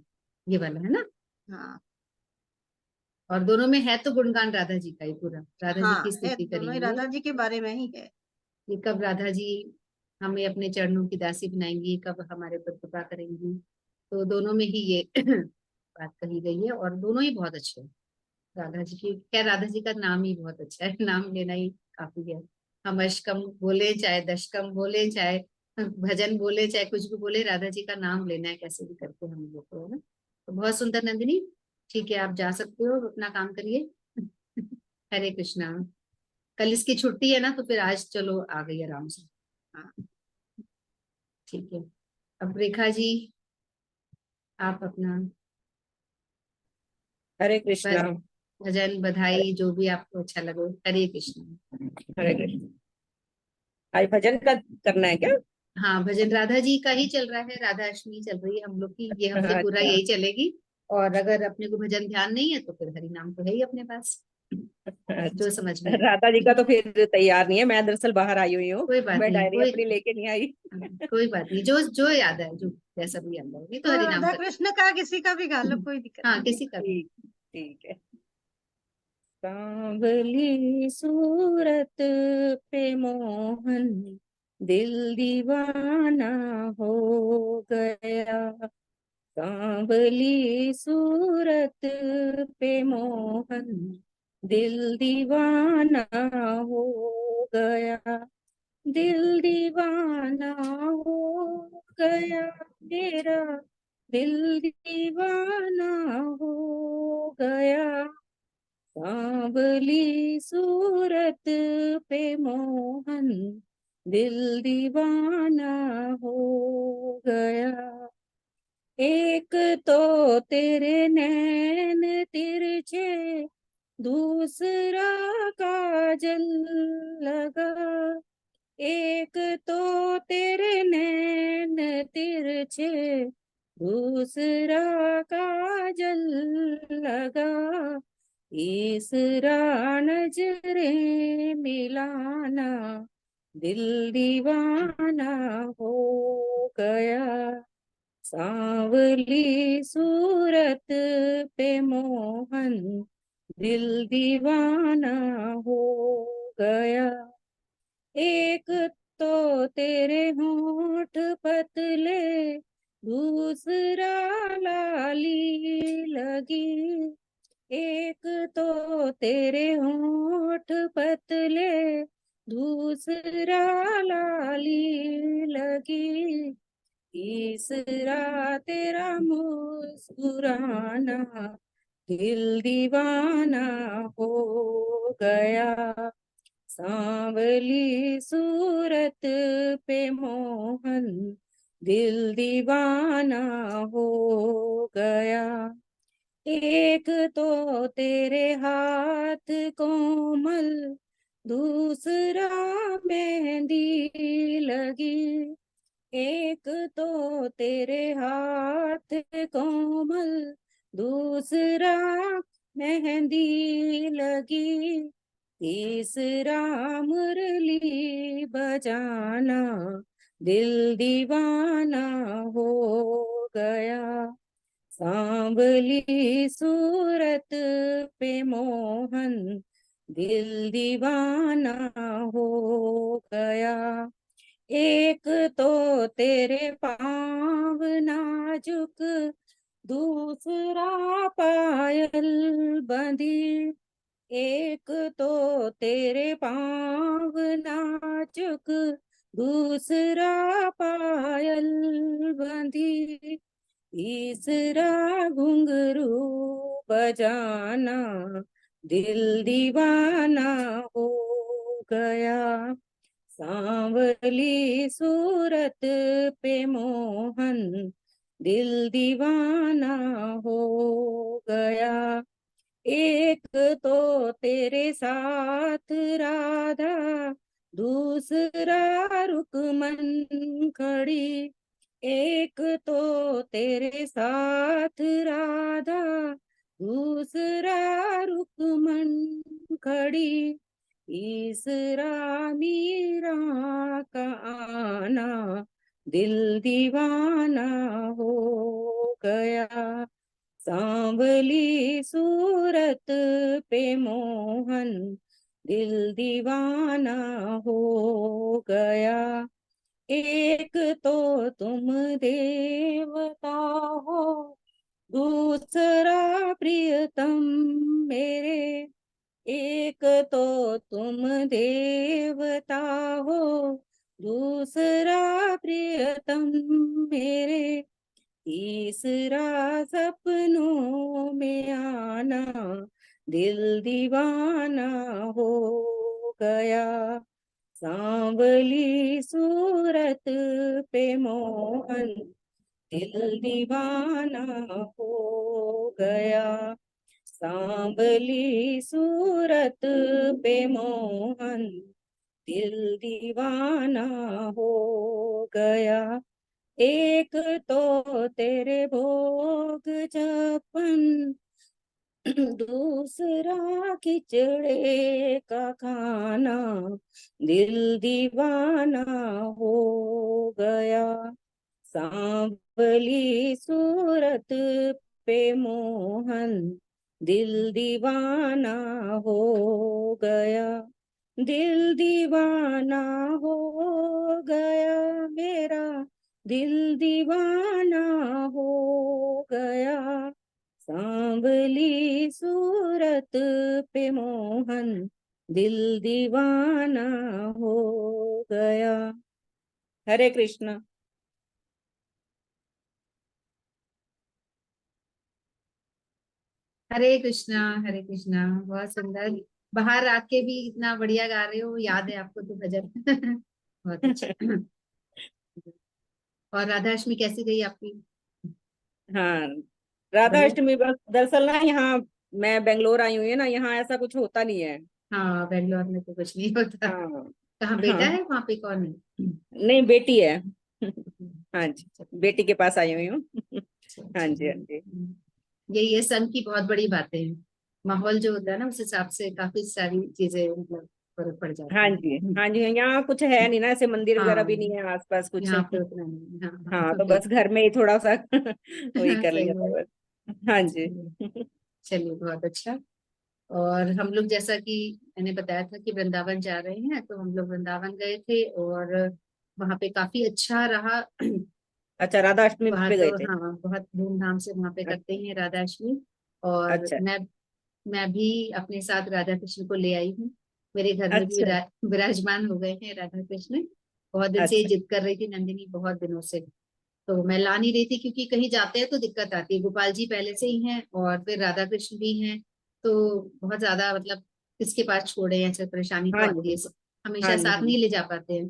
ये वाला है ना? हाँ और दोनों में है तो गुणगान राधा जी का ही पूरा, राधा जी की हाँ, है स्तुति करी दोनों ही हुई है। राधा जी के बारे में ही है। ये कब राधा जी हमें अपने चरणों की दासी बनाएंगी, कब हमारे पर कृपा करेंगी, तो दोनों में ही ये बात कही गई है। और दोनों ही बहुत अच्छे हैं राधा जी की। क्या, राधा जी का नाम ही बहुत अच्छा है, नाम लेना ही काफी है। हम अष्टकम बोले चाहे दशकम बोले चाहे भजन बोले चाहे कुछ भी बोले, राधा जी का नाम लेना है कैसे भी करके हम लोग को, है ना? तो बहुत सुंदर नंदिनी। ठीक है, आप जा सकते हो, अपना काम करिए। हरे कृष्णा। कल इसकी छुट्टी है ना, तो फिर आज चलो आ गई आराम से। हाँ, ठीक है। अब रेखा जी, आप अपना हरे कृष्णा। भजन बधाई जो भी आपको अच्छा लगे। हरे कृष्ण। हरे कृष्ण। आज भजन का करना है क्या? हाँ, भजन राधा जी का ही चल रहा है, राधा अष्टमी चल रही है हम लोग की, ये हफ्ते पूरा अच्छा यही चलेगी। और अगर अपने को भजन ध्यान नहीं है तो फिर हरि नाम तो है ही अपने पास, जो समझ में अच्छा। आए। राधा जी का तो फिर तैयार नहीं है, मैं दरअसल बाहर आई हुई हूँ। कोई बात मैं नहीं, डायरी कोई अपनी लेके नहीं आई। कोई बात नहीं, जो जो याद है, जो जैसा भी याद है, नहीं तो तो हरि नाम राधा कर। कृष्ण का किसी का भी गा लो, कोई दिक्कत हाँ, नहीं है। किसी का भी। ठीक, ठीक है। सांवली सूरत पे मोहन दिल दीवाना हो गया, सांवली सूरत पे मोहन दिल दीवाना हो गया, दिल दीवाना हो गया मेरा, दिल दीवाना हो गया। सांवली सूरत पे मोहन दिल दीवाना हो गया। एक तो तेरे नैन तिरछे, दूसरा काजल लगा। एक तो तेरे नैन तिरछे, दूसरा काजल लगा। तीसरा नजरे मिलाना, दिल दीवाना हो गया। सांवली सूरत पे मोहन दिल दीवाना हो गया। एक तो तेरे होंठ पतले, दूसरा लाली लगी। एक तो तेरे होंठ पतले, दूसरा लाली लगी। तीसरा तेरा मुस्कुराना, दिल दीवाना हो गया। सांवली सूरत पे मोहन दिल दीवाना हो गया। एक तो तेरे हाथ कोमल, दूसरा मेहंदी लगी। एक तो तेरे हाथ कोमल, दूसरा मेहंदी लगी। तीसरा मुरली बजाना, दिल दीवाना हो गया। सांवली सूरत पे मोहन दिल दीवाना हो गया। एक तो तेरे पाँव नाजुक, दूसरा पायल बंधी। एक तो तेरे पाँव नाजुक, दूसरा पायल बंधी। तीसरा घुंघरू बजाना, दिल दीवाना हो गया। सांवली सूरत पे मोहन दिल दीवाना हो गया। एक तो तेरे साथ राधा, दूसरा रुकमन खड़ी। एक तो तेरे साथ राधा, दूसरा रुकमन खड़ी। तीसरा मीरा का आना, दिल दीवाना हो गया। सांवली सूरत पे मोहन दिल दीवाना हो गया। एक तो तुम देवता हो, दूसरा प्रियतम मेरे। एक तो तुम देवता हो, दूसरा प्रियतम मेरे। तीसरा सपनों में आना, दिल दीवाना हो गया। सांवली सूरत पे मोहन दिल दीवाना हो गया। सांवली सूरत पे मोहन दिल दीवाना हो गया। एक तो तेरे भोग छप्पन, दूसरा खिचड़े का खाना, दिल दीवाना हो गया। सांवली सूरत पे मोहन दिल दीवाना हो गया, दिल दीवाना हो गया मेरा, दिल दीवाना हो गया, सांवली सूरत पे मोहन, दिल दीवाना हो गया। हरे कृष्ण। हरे कृष्णा, हरे कृष्णा। बहुत सुंदर। बाहर आके भी इतना बढ़िया गा रहे हो, याद है आपको तो भजन। बहुत अच्छा। और राधा अष्टमी कैसी गई आपकी? हाँ, राधा बढ़िया। अष्टमी बस दरअसल ना यहाँ, मैं बेंगलोर आई हुई है ना, यहाँ ऐसा कुछ होता नहीं है। हाँ, बेंगलोर में तो कुछ नहीं होता। हाँ कहाँ बेटा हाँ, है, वहां पे कौन है? नहीं बेटी है। हाँ जी, अच्छा, बेटी के पास आई हुई हूँ। अच्छा, हाँ अच्छा। जी हाँ जी। ये संघ की बहुत बड़ी बातें हैं। माहौल जो होता है ना, उस हिसाब से काफी सारी चीजें मतलब फर्क पड़ जाता हाँ है। जी हाँ जी, यहाँ कुछ है नहीं ना, ऐसे मंदिर वगैरह भी हाँ, नहीं है आसपास कुछ। यहाँ पे उतना नहीं। हाँ हाँ, हाँ, तो बस घर में ही थोड़ा सा वही कर सही लिया था है। बस। हाँ जी। चलिए, बहुत अच्छा। और हम लोग, जैसा कि मैंने बताया था कि वृंदावन जा रहे हैं, तो हम लोग वृंदावन गए थे और वहां पे काफी अच्छा रहा। अच्छा, राधा अष्टमी वहां पे तो गए थे? हाँ, बहुत धूमधाम से वहां पे करते हैं राधा अष्टमी। और अच्छा मैं भी अपने साथ राधा कृष्ण को ले आई हूँ। मेरे घर में भी अच्छा विराजमान हो गए हैं राधा कृष्ण। बहुत दिन से ये अच्छा जिद कर रही थी नंदिनी, बहुत दिनों से। तो मैं ला नहीं रही थी, क्योंकि कहीं जाते हैं तो दिक्कत आती है। गोपाल जी पहले से ही हैं और फिर राधा कृष्ण भी हैं, तो बहुत ज्यादा मतलब किसके पास छोड़े हैं, ऐसे परेशानी तो हाँ आती जी है। हाँ हमेशा जी साथ हाँ नहीं जी। ले जा पाते हैं।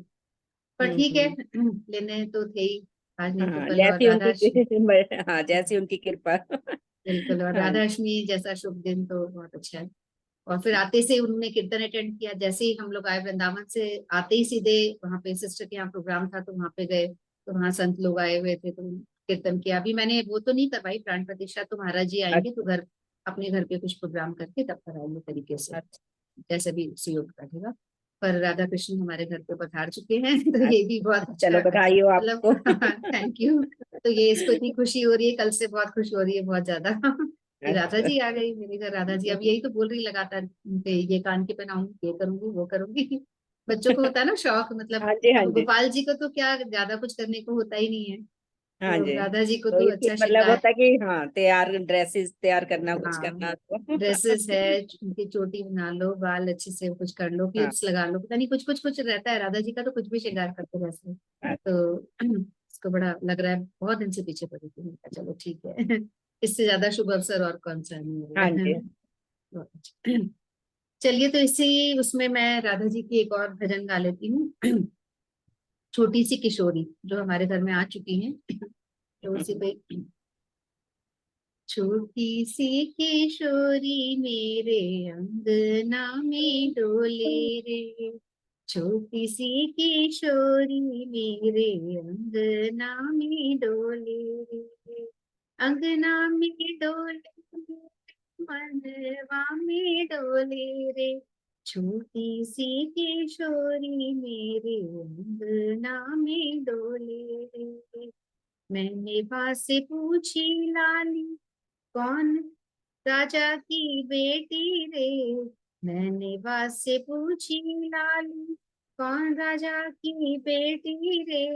पर ठीक है। हम्म। लेने तो थे ही, आज नहीं तो हाँ, कल। और जैसी राधा उनकी हाँ, जैसी उनकी कृपा। बिल्कुल। और हाँ राधा अष्टमी जैसा शुभ दिन तो बहुत अच्छा है। और फिर आते से उन्होंने कीर्तन अटेंड किया। जैसे ही हम लोग आए वृंदावन से, आते ही सीधे वहां पे सिस्टर के यहाँ प्रोग्राम था, तो वहां पे गए। तो वहां संत लोग आए हुए थे, तो कीर्तन किया। अभी मैंने वो तो नहीं करवाई प्राण प्रतिष्ठा, तो महाराज जी आएंगे तो अच्छा घर, अपने घर पे कुछ प्रोग्राम करके तब कराएंगे तरीके से, अच्छा जैसे भी सुयोग बैठेगा। पर राधा कृष्ण हमारे घर पे पधार चुके हैं। तो ये भी बहुत अच्छा। अच्छा चलो, बधाई हो मतलब। आपको। Thank you. तो ये इसको इतनी खुशी हो रही है, कल से बहुत खुश हो रही है, बहुत ज्यादा। कि राधा अच्छा। जी आ गई मेरे घर। राधा जी अब यही तो बोल रही लगातार कि ये कान के पहनाऊंगी, ये करूंगी, वो करूंगी। बच्चों को होता है ना शौक, मतलब। हाँ जी हाँ अब जी गोपाल जी को तो क्या ज्यादा कुछ करने को होता ही नहीं है, हाँ तो जी। राधा जी को तो तो इसकी अच्छा मतलब श्रृंगार। होता है कि हाँ, तैयार ड्रेसेस तैयार करना, कुछ हाँ, करना तो। ड्रेसेस है, उनकी चोटी बना लो, बाल अच्छे से कुछ कर लो, हाँ क्लिप्स लगा लो, पता नहीं कुछ कुछ कुछ रहता है। राधा जी का तो कुछ भी श्रृंगार करते रहते हैं। हाँ तो इसको बड़ा लग रहा है, बहुत दिन से पीछे पड़ी थी। मैंने कहा, चलो ठीक है। इससे ज्यादा शुभ अवसर और कौन सा नहीं हाँ है। जी। बहुत अच्छा। चलिए, तो इसी उसमें मैं राधा जी की एक और भजन गा लेती हूँ। छोटी सी किशोरी, जो हमारे घर में आ चुकी हैं। तो उसी पे। छोटी सी किशोरी मेरे अंगना में डोले रे। छोटी सी किशोरी मेरे अंगना में डोले रे। अंगना में डोले, मनवा में डोले रे। छोटी सी किशोरी मेरे अंगना में डोले रे। मैंने बात से पूछी लाली, कौन राजा की बेटी रे। मैंने बात से पूछी लाली, कौन राजा की बेटी रे।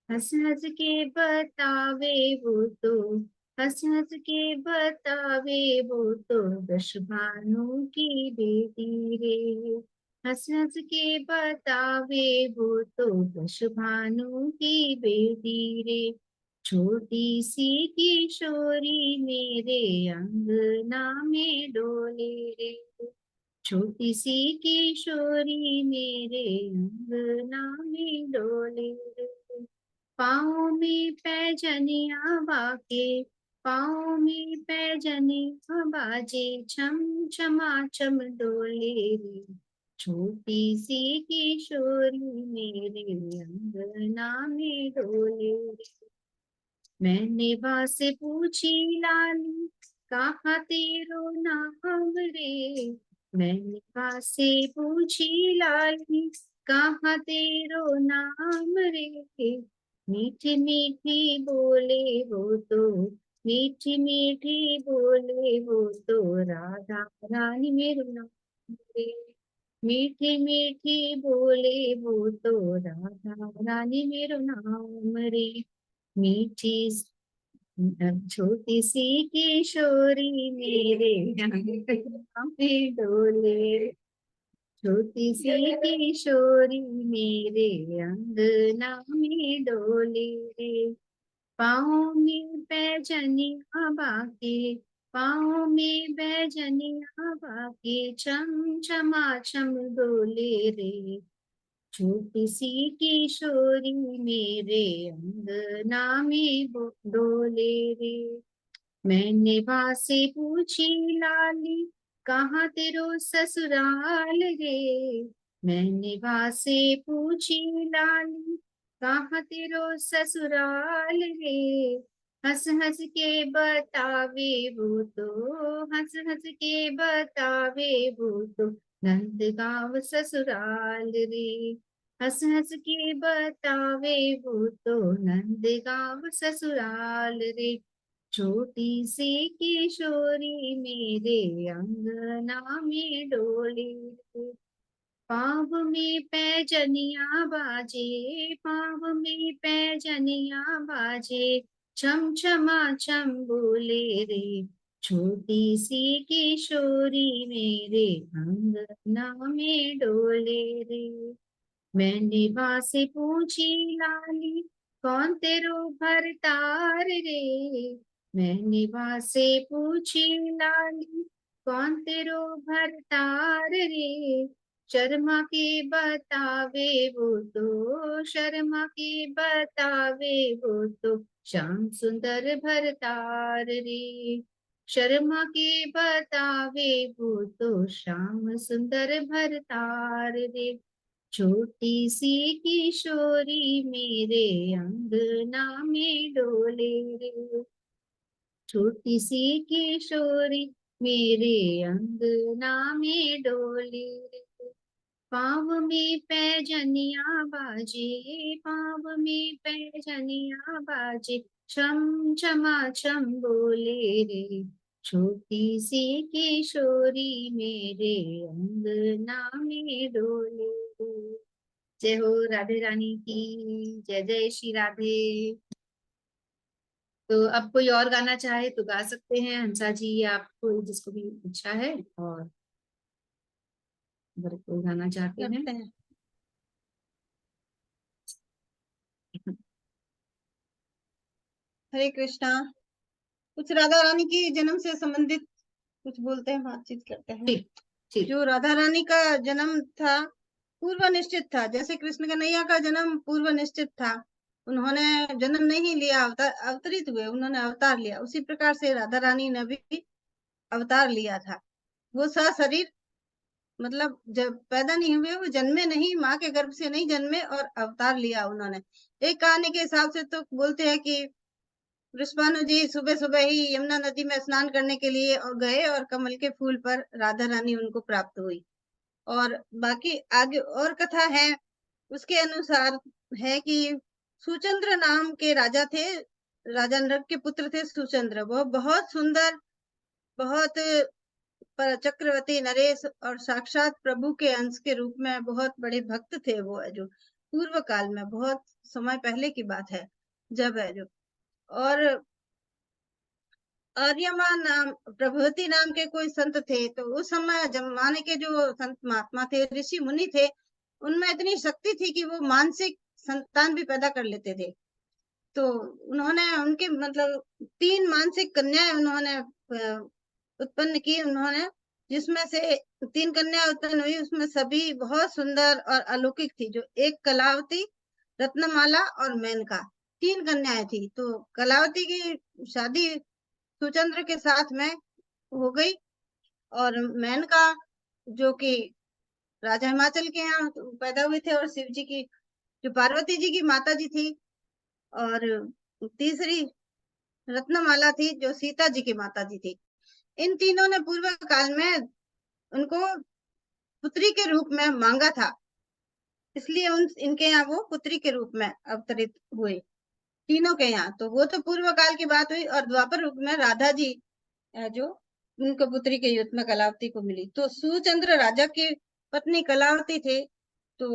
हंस हंस के बतावे वो तो, हंस हंस के बतावे वो तो, दशभानु की बेटी रे। हंस हंस के बतावे वो तो, दशभानु की बेटी रे। छोटी सी किशोरी मेरे अंगना में डोले रे। छोटी सी किशोरी मेरे अंगना में डोले रे। पाँव में पैजनिया बाके, पाँव में पैजनिया बाजे, छम छमा छम डोले रे। छोटी सी किशोरी मेरे अंगना में डोले रे। मैंने बा से पूछी लाली, कहा तेरो नाम रे। मैंने बा से पूछी लाली, कहा तेरो नाम रे। मीठी मीठी बोले वो तो, मीठी मीठी बोले वो तो, राधा रानी मेरो नाम रे। मीठी मीठी बोले वो तो राधा रानी मेरो नाम रे। मीठी छोटी सी किशोरी मेरे अंगना में डोले। छोटी सी किशोरी मेरे अंगना में डोले रे। पाँव में पैजनिया बाके, पाँव में बैजनिया बाके, छम छमा छम डोले रे। छोटी सी किशोरी मेरे अंगना में डोले रे। मैंने वहां से पूछी लाली, कहाँ तेरो ससुराल रे। मैंने वहां से पूछी लाली, कहाँ तेरो ससुराल रे। हंस हंस के बतावे वो तो, हंस हंस के बतावे वो तो, नंदगांव ससुराल रे। हंस हंस के बतावे वो तो, नंदगांव ससुराल रे। छोटी सी किशोरी मेरे अंगना में डोले रे। पाँव में पैजनिया बाजे, पाँव में पैजनिया बाजे, छम छमा छम बोले रे। छोटी सी किशोरी मेरे अंगना में डोले रे। मैंने वहां से पूछी लाली, कौन तेरो भरतार रे। मैंने वहां से पूछी लाली, कौन तेरो भरतार रे। शर्मा के बतावे वो तो, शर्मा के बतावे वो तो, श्याम सुंदर भरतार रे। शर्मा के बतावे वो तो, श्याम सुंदर भरतार रे। छोटी सी किशोरी मेरे अंगना में डोले रे। छोटी सी किशोरी मेरे अंगना में डोले रे। पाँव में पैजनिया बाजे, पाँव में पैजनिया बाजे, छम छमा छम बोले रे। छोटी सी किशोरी मेरे अंगना में डोले रे। जय हो राधे रानी की, जय जय श्री राधे। तो अब कोई और गाना चाहे तो गा सकते हैं, हंसा जी या आपको जिसको भी इच्छा है। और अगर कोई गाना चाहते हैं करते हैं। हरे कृष्णा। कुछ राधा रानी की जन्म से संबंधित कुछ बोलते हैं, बातचीत करते हैं। ठीक ठीक। जो राधा रानी का जन्म था पूर्व निश्चित था, जैसे कृष्ण कन्हैया का जन्म पूर्व निश्चित था, उन्होंने जन्म नहीं लिया, अवतरित हुए, उन्होंने अवतार लिया। उसी प्रकार से राधा रानी ने भी अवतार लिया था। वो सशरीर, मतलब जब पैदा नहीं हुए, वो जन्मे नहीं, माँ के गर्भ से नहीं जन्मे और अवतार लिया उन्होंने। एक कहानी के हिसाब से तो बोलते हैं कि वृषभानु जी सुबह सुबह ही यमुना नदी में स्नान करने के लिए गए और कमल के फूल पर राधा रानी उनको प्राप्त हुई। और बाकी आगे और कथा है, उसके अनुसार है कि सुचंद्र नाम के राजा थे, राजा नरक के पुत्र थे सुचंद्र। वो बहुत सुंदर, बहुत पर चक्रवर्ती नरेश और साक्षात प्रभु के अंश के रूप में बहुत बड़े भक्त थे। वो है जो पूर्व काल में, बहुत समय पहले की बात है जब है जो। और आर्यमा नाम, प्रभृति नाम के कोई संत थे। तो उस समय जमाने के जो संत महात्मा थे, ऋषि मुनि थे, उनमें इतनी शक्ति थी कि वो मानसिक संतान भी पैदा कर लेते थे। तो उन्होंने उनके मतलब 3 मानसिक कन्याएं उन्होंने उत्पन्न की उन्होंने, जिसमें से 3 कन्या उत्पन्न हुई, उसमें सभी बहुत सुंदर और अलौकिक थी। जो एक कलावती, रत्नमाला और मेनका, 3 कन्याएं थी। तो कलावती की शादी सुचंद्र के साथ में हो गई, और मेनका जो कि राजा हिमाचल के यहाँ पैदा हुए थे, और शिव जी की, जो पार्वती जी की माता जी थी, और तीसरी रत्नमाला थी जो सीता जी की माता जी थी। इन तीनों ने पूर्व काल में उनको पुत्री के रूप में मांगा था, इसलिए इनके यहाँ वो पुत्री के रूप में अवतरित हुए तीनों के यहाँ। तो वो तो पूर्व काल की बात हुई। और द्वापर रूप में राधा जी जो उनको पुत्री के युद्ध में कलावती को मिली। तो सुचंद्र राजा की पत्नी कलावती थे, तो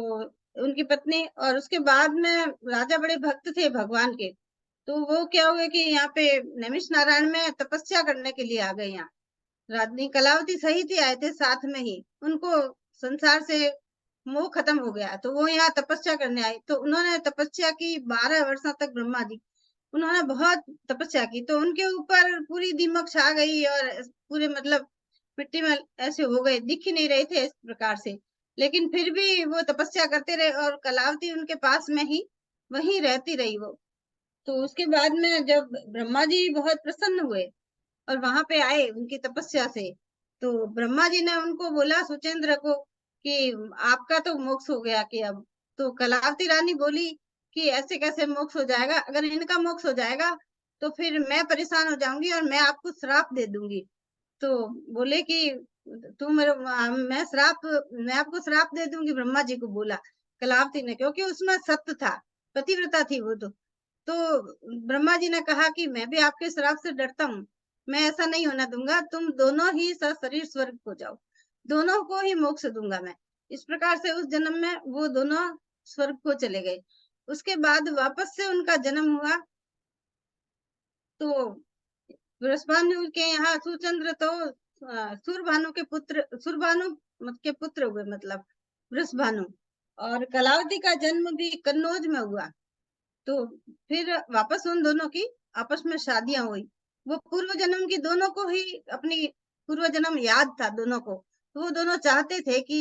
उनकी पत्नी, और उसके बाद में राजा बड़े भक्त थे भगवान के, तो वो क्या हुए कि यहाँ पे नैमिष नारायण में तपस्या करने के लिए आ गए। यहाँ रानी कलावती सही थी, आए थे साथ में ही, उनको संसार से मोह खत्म हो गया, तो वो यहाँ तपस्या करने आई। तो उन्होंने तपस्या की 12 वर्षों तक, ब्रह्मा जी उन्होंने बहुत तपस्या की, तो उनके ऊपर पूरी दीमक छा गई और पूरे मतलब मिट्टी में ऐसे हो गए, दिख ही नहीं रहे थे इस प्रकार से। लेकिन फिर भी वो तपस्या करते रहे और कलावती उनके पास में ही वहीं रहती रही वो। तो उसके बाद में जब ब्रह्मा जी बहुत प्रसन्न हुए और वहां पे आए उनकी तपस्या से, तो ब्रह्मा जी ने उनको बोला, सुचेंद्र को, कि आपका तो मोक्ष हो गया कि अब। तो कलावती रानी बोली कि ऐसे कैसे मोक्ष हो जाएगा, अगर इनका मोक्ष हो जाएगा तो फिर मैं परेशान हो जाऊंगी और मैं आपको श्राप दे दूंगी। तो बोले कि तू मेरे मैं आपको श्राप दे दूंगी, ब्रह्मा जी को बोला कलावती ने, क्योंकि उसमें सत्य था, पतिव्रता थी वो। तो ब्रह्मा जी ने कहा कि मैं भी आपके श्राप से डरता हूँ, मैं ऐसा नहीं होना दूंगा, तुम दोनों ही सशरीर स्वर्ग को जाओ, दोनों को ही मोक्ष दूंगा मैं। इस प्रकार से उस जन्म में वो दोनों स्वर्ग को चले गए। उसके बाद वापस से उनका जन्म हुआ, तो बृहस्पति के यहाँ सुचंद्र तो सूरभानु के पुत्र हुए, मतलब बृहस्पति। और कलावती का जन्म भी कन्नौज में हुआ। तो फिर वापस उन दोनों की आपस में शादियां हुई। वो पूर्व जन्म की दोनों को ही अपनी पूर्व जन्म याद था दोनों को, तो वो दोनों चाहते थे कि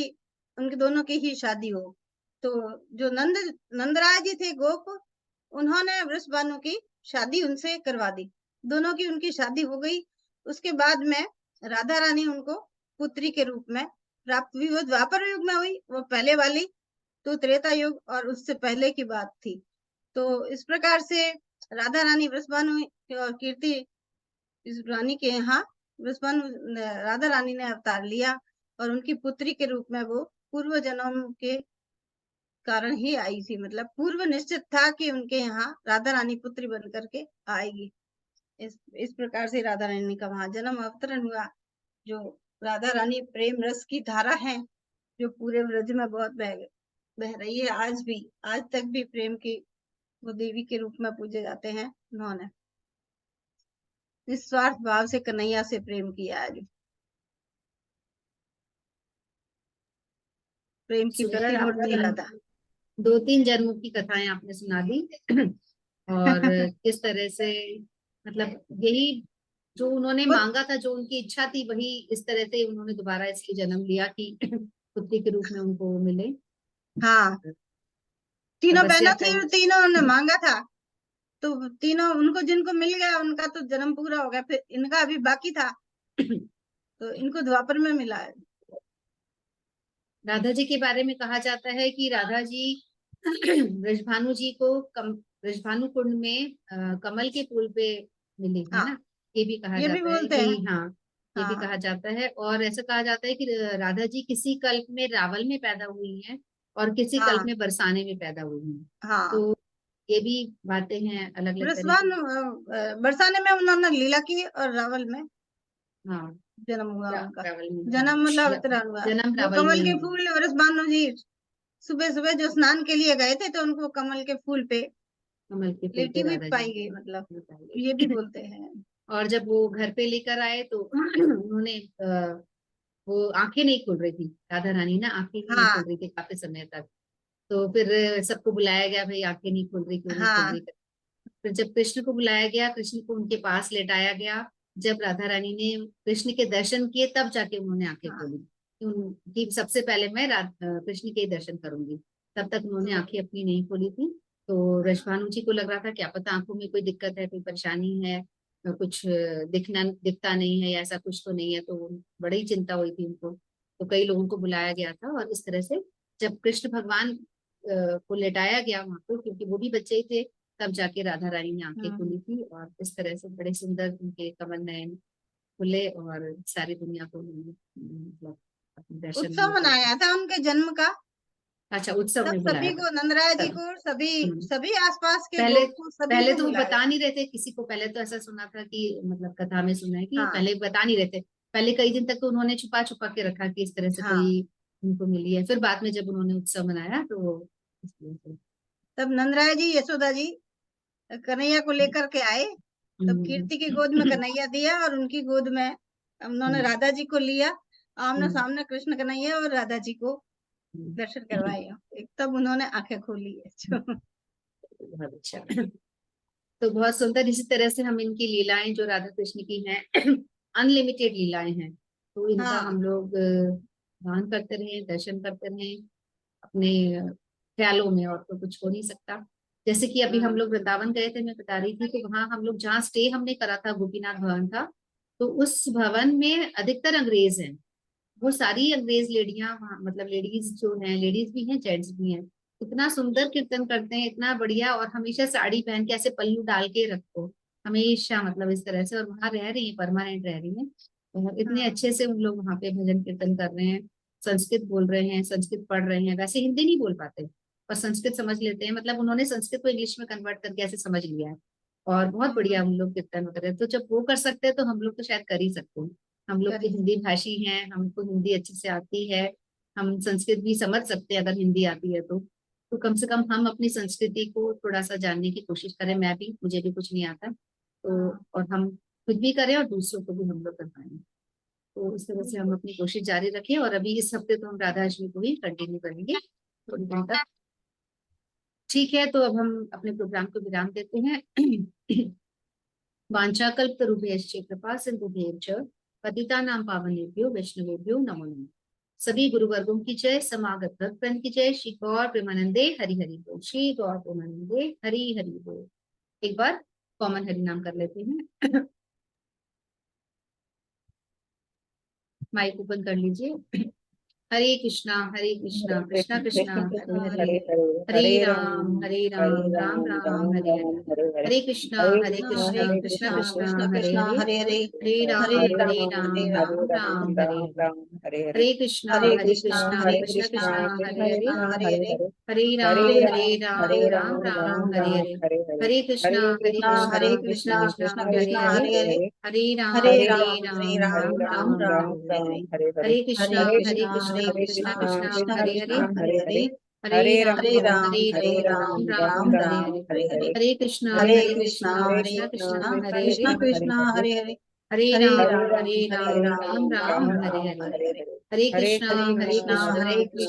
उनके दोनों की ही शादी हो। तो जो नंदराय जी थे गोप, उन्होंने वृषभानु की शादी उनसे करवा दी, दोनों की उनकी शादी हो गई। उसके बाद में राधा रानी उनको पुत्री के रूप में प्राप्त हुई। वो द्वापर युग में हुई, वो पहले वाली तो त्रेता युग और उससे पहले की बात थी। तो इस प्रकार से राधा रानी वृषभानु और कीर्ति, इस रानी के यहाँ वृषभानु राधा रानी ने अवतार लिया और उनकी पुत्री के रूप में वो पूर्व जन्म के कारण ही आई थी, मतलब पूर्व निश्चित था कि उनके यहाँ राधा रानी पुत्री बन करके आएगी। इस प्रकार से राधा रानी का वहां जन्म अवतरण हुआ। जो राधा रानी प्रेम रस की धारा है, जो पूरे ब्रज में बहुत बह रही है, आज तक भी प्रेम की वो देवी के रूप में पूजे जाते हैं। उन्होंने निस्वार्थ भाव से कन्हैया से प्रेम किया है, जो प्रेम की सुंदर प्रतिमूर्ति आपने राधा। 2-3 जन्मों की कथाएं आपने सुना दी और किस तरह से मतलब यही जो उन्होंने मांगा था, जो उनकी इच्छा थी, वही इस तरह से उन्होंने दोबारा इसलिए जन्म लिया कि पुत्री के रूप में उनको वो मिले। हाँ, तीनों तपस्या बहनों थी और तीनों ने मांगा था, तो तीनों उनको जिनको मिल गया उनका तो जन्म पूरा हो गया। फिर इनका अभी बाकी था, तो इनको द्वापर में मिला है। राधा जी के बारे में कहा जाता है कि राधा जी ब्रजभानु जी को ब्रजभानु कुंड में कमल के फूल पे मिली है हाँ, ना, ये भी कहा ये भी जाता है बोलते कि हैं। हाँ, ये भी हाँ कहा जाता है। और ऐसा कहा जाता है कि राधा जी किसी कल्प में रावल में पैदा हुई हैं और किसी कल्प हाँ में बरसाने में पैदा हुई हैं। हाँ, तो ये भी बातें हैं अलग अलग तरीके बृहस्पति बरसाने में उन्होंने लीला की और रावल में हाँ, जन्म हुआ उनका। रावल में जन्म मतलब हाँ, अवतरण हुआ। जन्म वो रावल में कमल ही के हुआ। फूल बृहस्पति जी सुबह सुबह जो स्नान के लिए गए थे, तो उनको कमल के फूल पे कमल के फूल लेटी पे हुई राधा पाई जी गई, मतलब बताइए। ये भी बोलते हैं। और जब वो घर पे लेकर आए तो उन्होंने वो आंखें नहीं खुल रही थी, राधा रानी ना आंखें ही नहीं हाँ खुल रही थी काफी समय तक। तो फिर सबको बुलाया गया, भाई आंखें नहीं खुल रही, क्यों नहीं खुल हाँ रही। फिर जब कृष्ण को बुलाया गया, कृष्ण को उनके पास लेटाया गया, जब राधा रानी ने कृष्ण के दर्शन किए तब जाके उन्होंने आंखें हाँ। खोली कि सबसे पहले मैं कृष्ण के ही दर्शन करूंगी। तब तक उन्होंने तो आंखें अपनी नहीं खोली थी। तो रजभानु जी को लग रहा था क्या पता आंखों में कोई दिक्कत है, कोई परेशानी है, कुछ दिखता नहीं है या ऐसा कुछ तो नहीं है। तो बड़ी चिंता हुई थी उनको। तो कई लोगों को बुलाया गया था और इस तरह से जब कृष्ण भगवान को लेटाया गया वहां पर, क्योंकि वो भी बच्चे ही थे, तब जाके राधा रानी ने आंखें खोली थी और इस तरह से बड़े सुंदर उनके कमल नयन खुले और सारी दुनिया को उन्होंने, मतलब अपने दर्शन उत्सव मनाया था उनके जन्म का। अच्छा, उत्सव सब में सभी बुलाया था को, नंदराय जी तब। को, सभी हम्म। सभी आसपास के पहले गोप को, सभी पहले को तो वो बुलाया। बता नहीं रहे थे किसी को। पहले तो ऐसा सुना था कि मतलब कथा में सुना है कि हाँ पहले बता नहीं रहे थे। पहले कई दिन तक तो उन्होंने छुपा छुपा के रखा कि इस तरह से हाँ कोई उनको मिली है। फिर बाद में जब उन्होंने उत्सव मनाया तो इसलिए से। तब नंदराय जी यशोदा जी कन्हैया को लेकर के आए, तब कीर्ति की गोद में कन्हैया दिया और उनकी गोद में उन्होंने राधा जी को लिया। आमने सामने कृष्ण कन्हैया और राधा जी को दर्शन करवाए। एक तब उन्होंने आंखें खोली है। बहुत अच्छा। तो बहुत सुंदर। इसी तरह से हम इनकी लीलाएं जो राधा कृष्ण की हैं अनलिमिटेड लीलाएं हैं, तो इनका हाँ। हम लोग ध्यान करते रहें, दर्शन करते रहें अपने ख्यालों में, और तो कुछ हो नहीं सकता। जैसे कि अभी हम लोग वृंदावन गए थे, मैं बता रही थी, तो वहां हम लोग जहाँ स्टे हमने करा था, गोपीनाथ भवन था, तो उस भवन में अधिकतर अंग्रेज हैं। वो सारी अंग्रेज लेडियां वहाँ, मतलब लेडीज जो हैं, लेडीज भी हैं जेंट्स भी हैं, इतना सुंदर कीर्तन करते हैं, इतना बढ़िया। और हमेशा साड़ी पहन के ऐसे पल्लू डाल के रखो हमेशा, मतलब इस तरह से। और वहां रह रही है, परमानेंट रह रही है, और इतने हाँ। अच्छे से उन लोग वहां पे भजन कीर्तन कर रहे हैं, संस्कृत बोल रहे हैं, संस्कृत पढ़ रहे हैं। वैसे हिंदी नहीं बोल पाते पर संस्कृत समझ लेते हैं, मतलब उन्होंने संस्कृत को इंग्लिश में कन्वर्ट करके ऐसे समझ लिया है। और बहुत बढ़िया हम लोग कीर्तन वगैरह, तो जब वो कर सकते हैं तो हम लोग तो शायद कर ही सकते हैं। हम लोग की हिंदी भाषी हैं, हमको हिंदी अच्छे से आती है, हम संस्कृत भी समझ सकते हैं अगर हिंदी आती है तो कम से कम हम अपनी संस्कृति को थोड़ा सा जानने की कोशिश करें। मैं भी, मुझे भी कुछ नहीं आता, तो और हम खुद भी करें और दूसरों को भी हम लोग करवाएं। तो इस तरह से हम अपनी कोशिश जारी रखें। और अभी इस हफ्ते तो हम राधा अष्टमी को ही कंटिन्यू करेंगे थोड़ी देर तक। ठीक है, तो अब हम अपने प्रोग्राम को विराम देते हैं। वाञ्छाकल्पतरुभ्यश्च कृपा सिन्धुभ्यश्च पतितानां पावनेभ्यो वैष्णवेभ्यो नमो नमः। सभी गुरुवर्गों की जय, समागत भक्तवृंद की जय। श्री गौर प्रेमानंदे हरि हरि बोल। श्री गौर प्रेमानंदे हरि हरि बोल। एक बार कॉमन हरि नाम कर लेते हैं। माइक ओपन कर लीजिए। हरे कृष्णा कृष्णा कृष्णा हरे हरे, हरे राम राम राम हरे हरे। हरे कृष्णा कृष्णा कृष्णा कृष्णा हरे कृष्णा हरे, हरे हरे, हरे हरे राम राम राम राम हरे हरे। हरे हरे हरे कृष्णा हरे कृष्णा कृष्णा कृष्णा कृष्णा हरे हरे, कृष्णा हरे हरे, हरे हरे राम राम हरे हरे। हरे कृष्णा हरे कृष्णा कृष्णा कृष्णा कृष्णा हरे कृष्णा हरे, हरे हरे, हरे हरे राम राम राम राम हरे हरे हरे। हरे, हरे कृष्णा हरे कृष्णा कृष्णा कृष्णा कृष्णा हरे कृष्णा हरे, हरे हरे, हरे हरे राम राम हरे राम हरे। हरे हरे, हरे कृष्णा हरे कृष्णा कृष्णा हरे कृष्णा हरे, कृष्णा हरे हरे, हरे हरे राम राम हरे हरे। हरे हरे, हरे हरे कृष्णा कृष्णा कृष्णा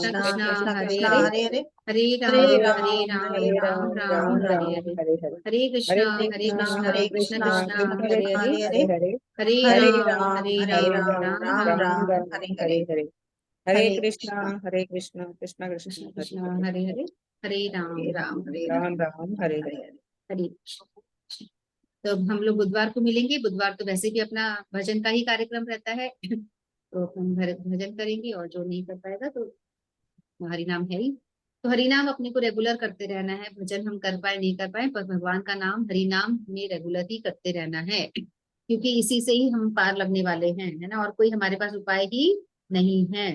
कृष्णा हरे कृष्णा हरे, हरे हरे, हरे हरे राम राम हरे हरे। हरे कृष्णा कृष्णा कृष्णा कृष्णा हरे कृष्णा हरे, हरे हरे, हरे हरे राम राम हरे हरे, हरे हरे कृष्णा कृष्णा कृष्णा कृष्ण कृष्ण कृष्ण हरे हरे हरे, हरे हरे राम राम राम हरे हरे। हरे हरे। हरे कृष्ण। तो अब हम लोग बुधवार को मिलेंगे। बुधवार तो वैसे भी अपना भजन का ही कार्यक्रम रहता है, तो हम भजन करेंगे, और जो नहीं कर पाएगा तो हरिनाम है ही। तो हरिनाम अपने को रेगुलर करते रहना है, भजन हम कर पाए नहीं कर पाए पर भगवान का नाम हरिनाम में रेगुलर ही करते रहना है, क्योंकि इसी से ही हम पार लगने वाले हैं, है ना। और कोई हमारे पास उपाय ही नहीं है,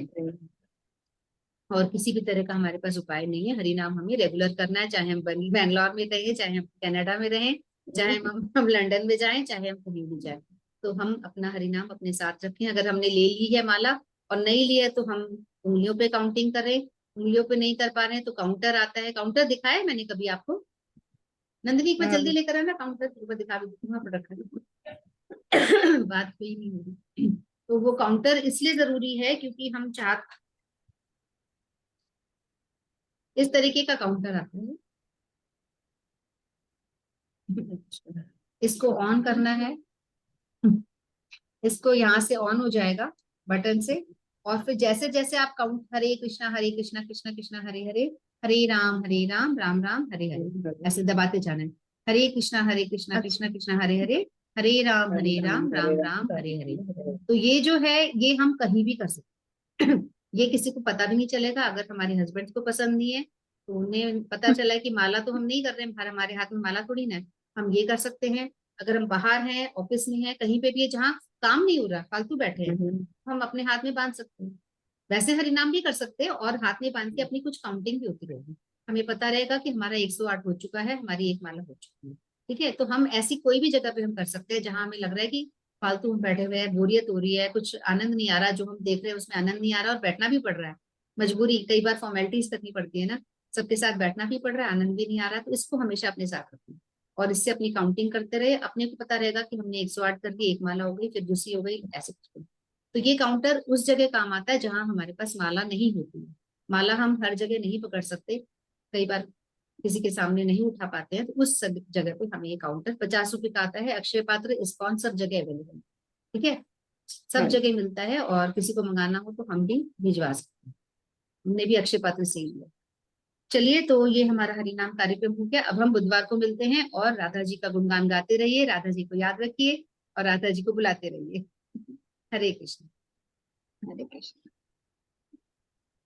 और किसी भी तरह का हमारे पास उपाय नहीं है। हरिनाम हमें रेगुलर करना है, चाहे हम बैंगलोर में रहें, चाहे हम कनाडा में रहें, चाहे हम लंदन में जाएं, चाहे हम कहीं भी जाएं, तो हम अपना हरिनाम अपने साथ रखें। अगर हमने ले ली है माला और नहीं लिया तो हम उंगलियों पे काउंटिंग करें। उंगलियों पे नहीं कर पा रहे हैं तो काउंटर आता है, काउंटर दिखाया है मैंने कभी आपको? नंदिनी एक बार जल्दी लेकर आना काउंटर, ऊपर दिखा भी वहां पर रखा है। बात कोई नहीं हो रही। तो वो काउंटर इसलिए जरूरी है क्योंकि हम चाह, इस तरीके का काउंटर आता है, इसको ऑन करना है, इसको यहाँ से ऑन हो जाएगा बटन से, और फिर जैसे जैसे आप काउंट, हरे कृष्णा कृष्णा कृष्णा हरे हरे, हरे राम राम राम हरे हरे, ऐसे दबाते जाना है। हरे कृष्णा कृष्णा कृष्णा हरे हरे, हरे राम राम राम हरे हरे। तो ये जो है ये हम कहीं भी कर सकते हैं। ये किसी को पता भी नहीं चलेगा। अगर हमारे हस्बैंड को पसंद नहीं है तो उन्हें पता चला है कि माला तो हम नहीं कर रहे हैं, हमारे हाथ में माला थोड़ी ना है, हम ये कर सकते हैं। अगर हम बाहर हैं, ऑफिस में हैं, कहीं पे भी है जहाँ काम नहीं हो रहा, फालतू बैठे हैं, हम अपने हाथ में बांध सकते हैं। वैसे हरिनाम भी कर सकते हैं और हाथ में बांध के अपनी कुछ काउंटिंग भी होती रहेगी। हमें पता रहेगा कि हमारा 108 हो चुका है, हमारी एक माला हो चुकी है। ठीक है, तो हम ऐसी कोई भी जगह पे हम कर सकते हैं जहां हमें लग रहा है कि फालतू हम बैठे हुए हैं, बोरियत हो रही है, कुछ आनंद नहीं आ रहा, जो हम देख रहे हैं उसमें आनंद नहीं आ रहा और बैठना भी पड़ रहा है, मजबूरी, कई बार फॉर्मेलिटीज करनी पड़ती है ना, सबके साथ बैठना भी पड़ रहा है, आनंद भी नहीं आ रहा, तो इसको हमेशा अपने साथ रखें और इससे अपनी काउंटिंग करते रहे। अपने को पता रहेगा कि हमने 108 कर दी, एक माला हो गई, फिर दूसरी हो गई, ऐसे कुछ। तो ये काउंटर उस जगह काम आता है जहां हमारे पास माला नहीं होती है। माला हम हर जगह नहीं पकड़ सकते, कई बार किसी के सामने नहीं उठा पाते हैं, तो उस जगह पे हमें ये काउंटर 50 रुपए का आता है। अक्षय पात्र इस्कॉन सब जगह अवेलेबल है, ठीक है, सब हाँ। जगह मिलता है, और किसी को मंगाना हो तो हम भी भिजवा सकते हैं। हमने भी अक्षय पात्र से ही लिया। चलिए, तो ये हमारा हरिनाम कार्यक्रम हो गया। अब हम बुधवार को मिलते हैं, और राधा जी का गुणगान गाते रहिए, राधा जी को याद रखिए और राधा जी को बुलाते रहिए। हरे कृष्ण। हरे कृष्ण।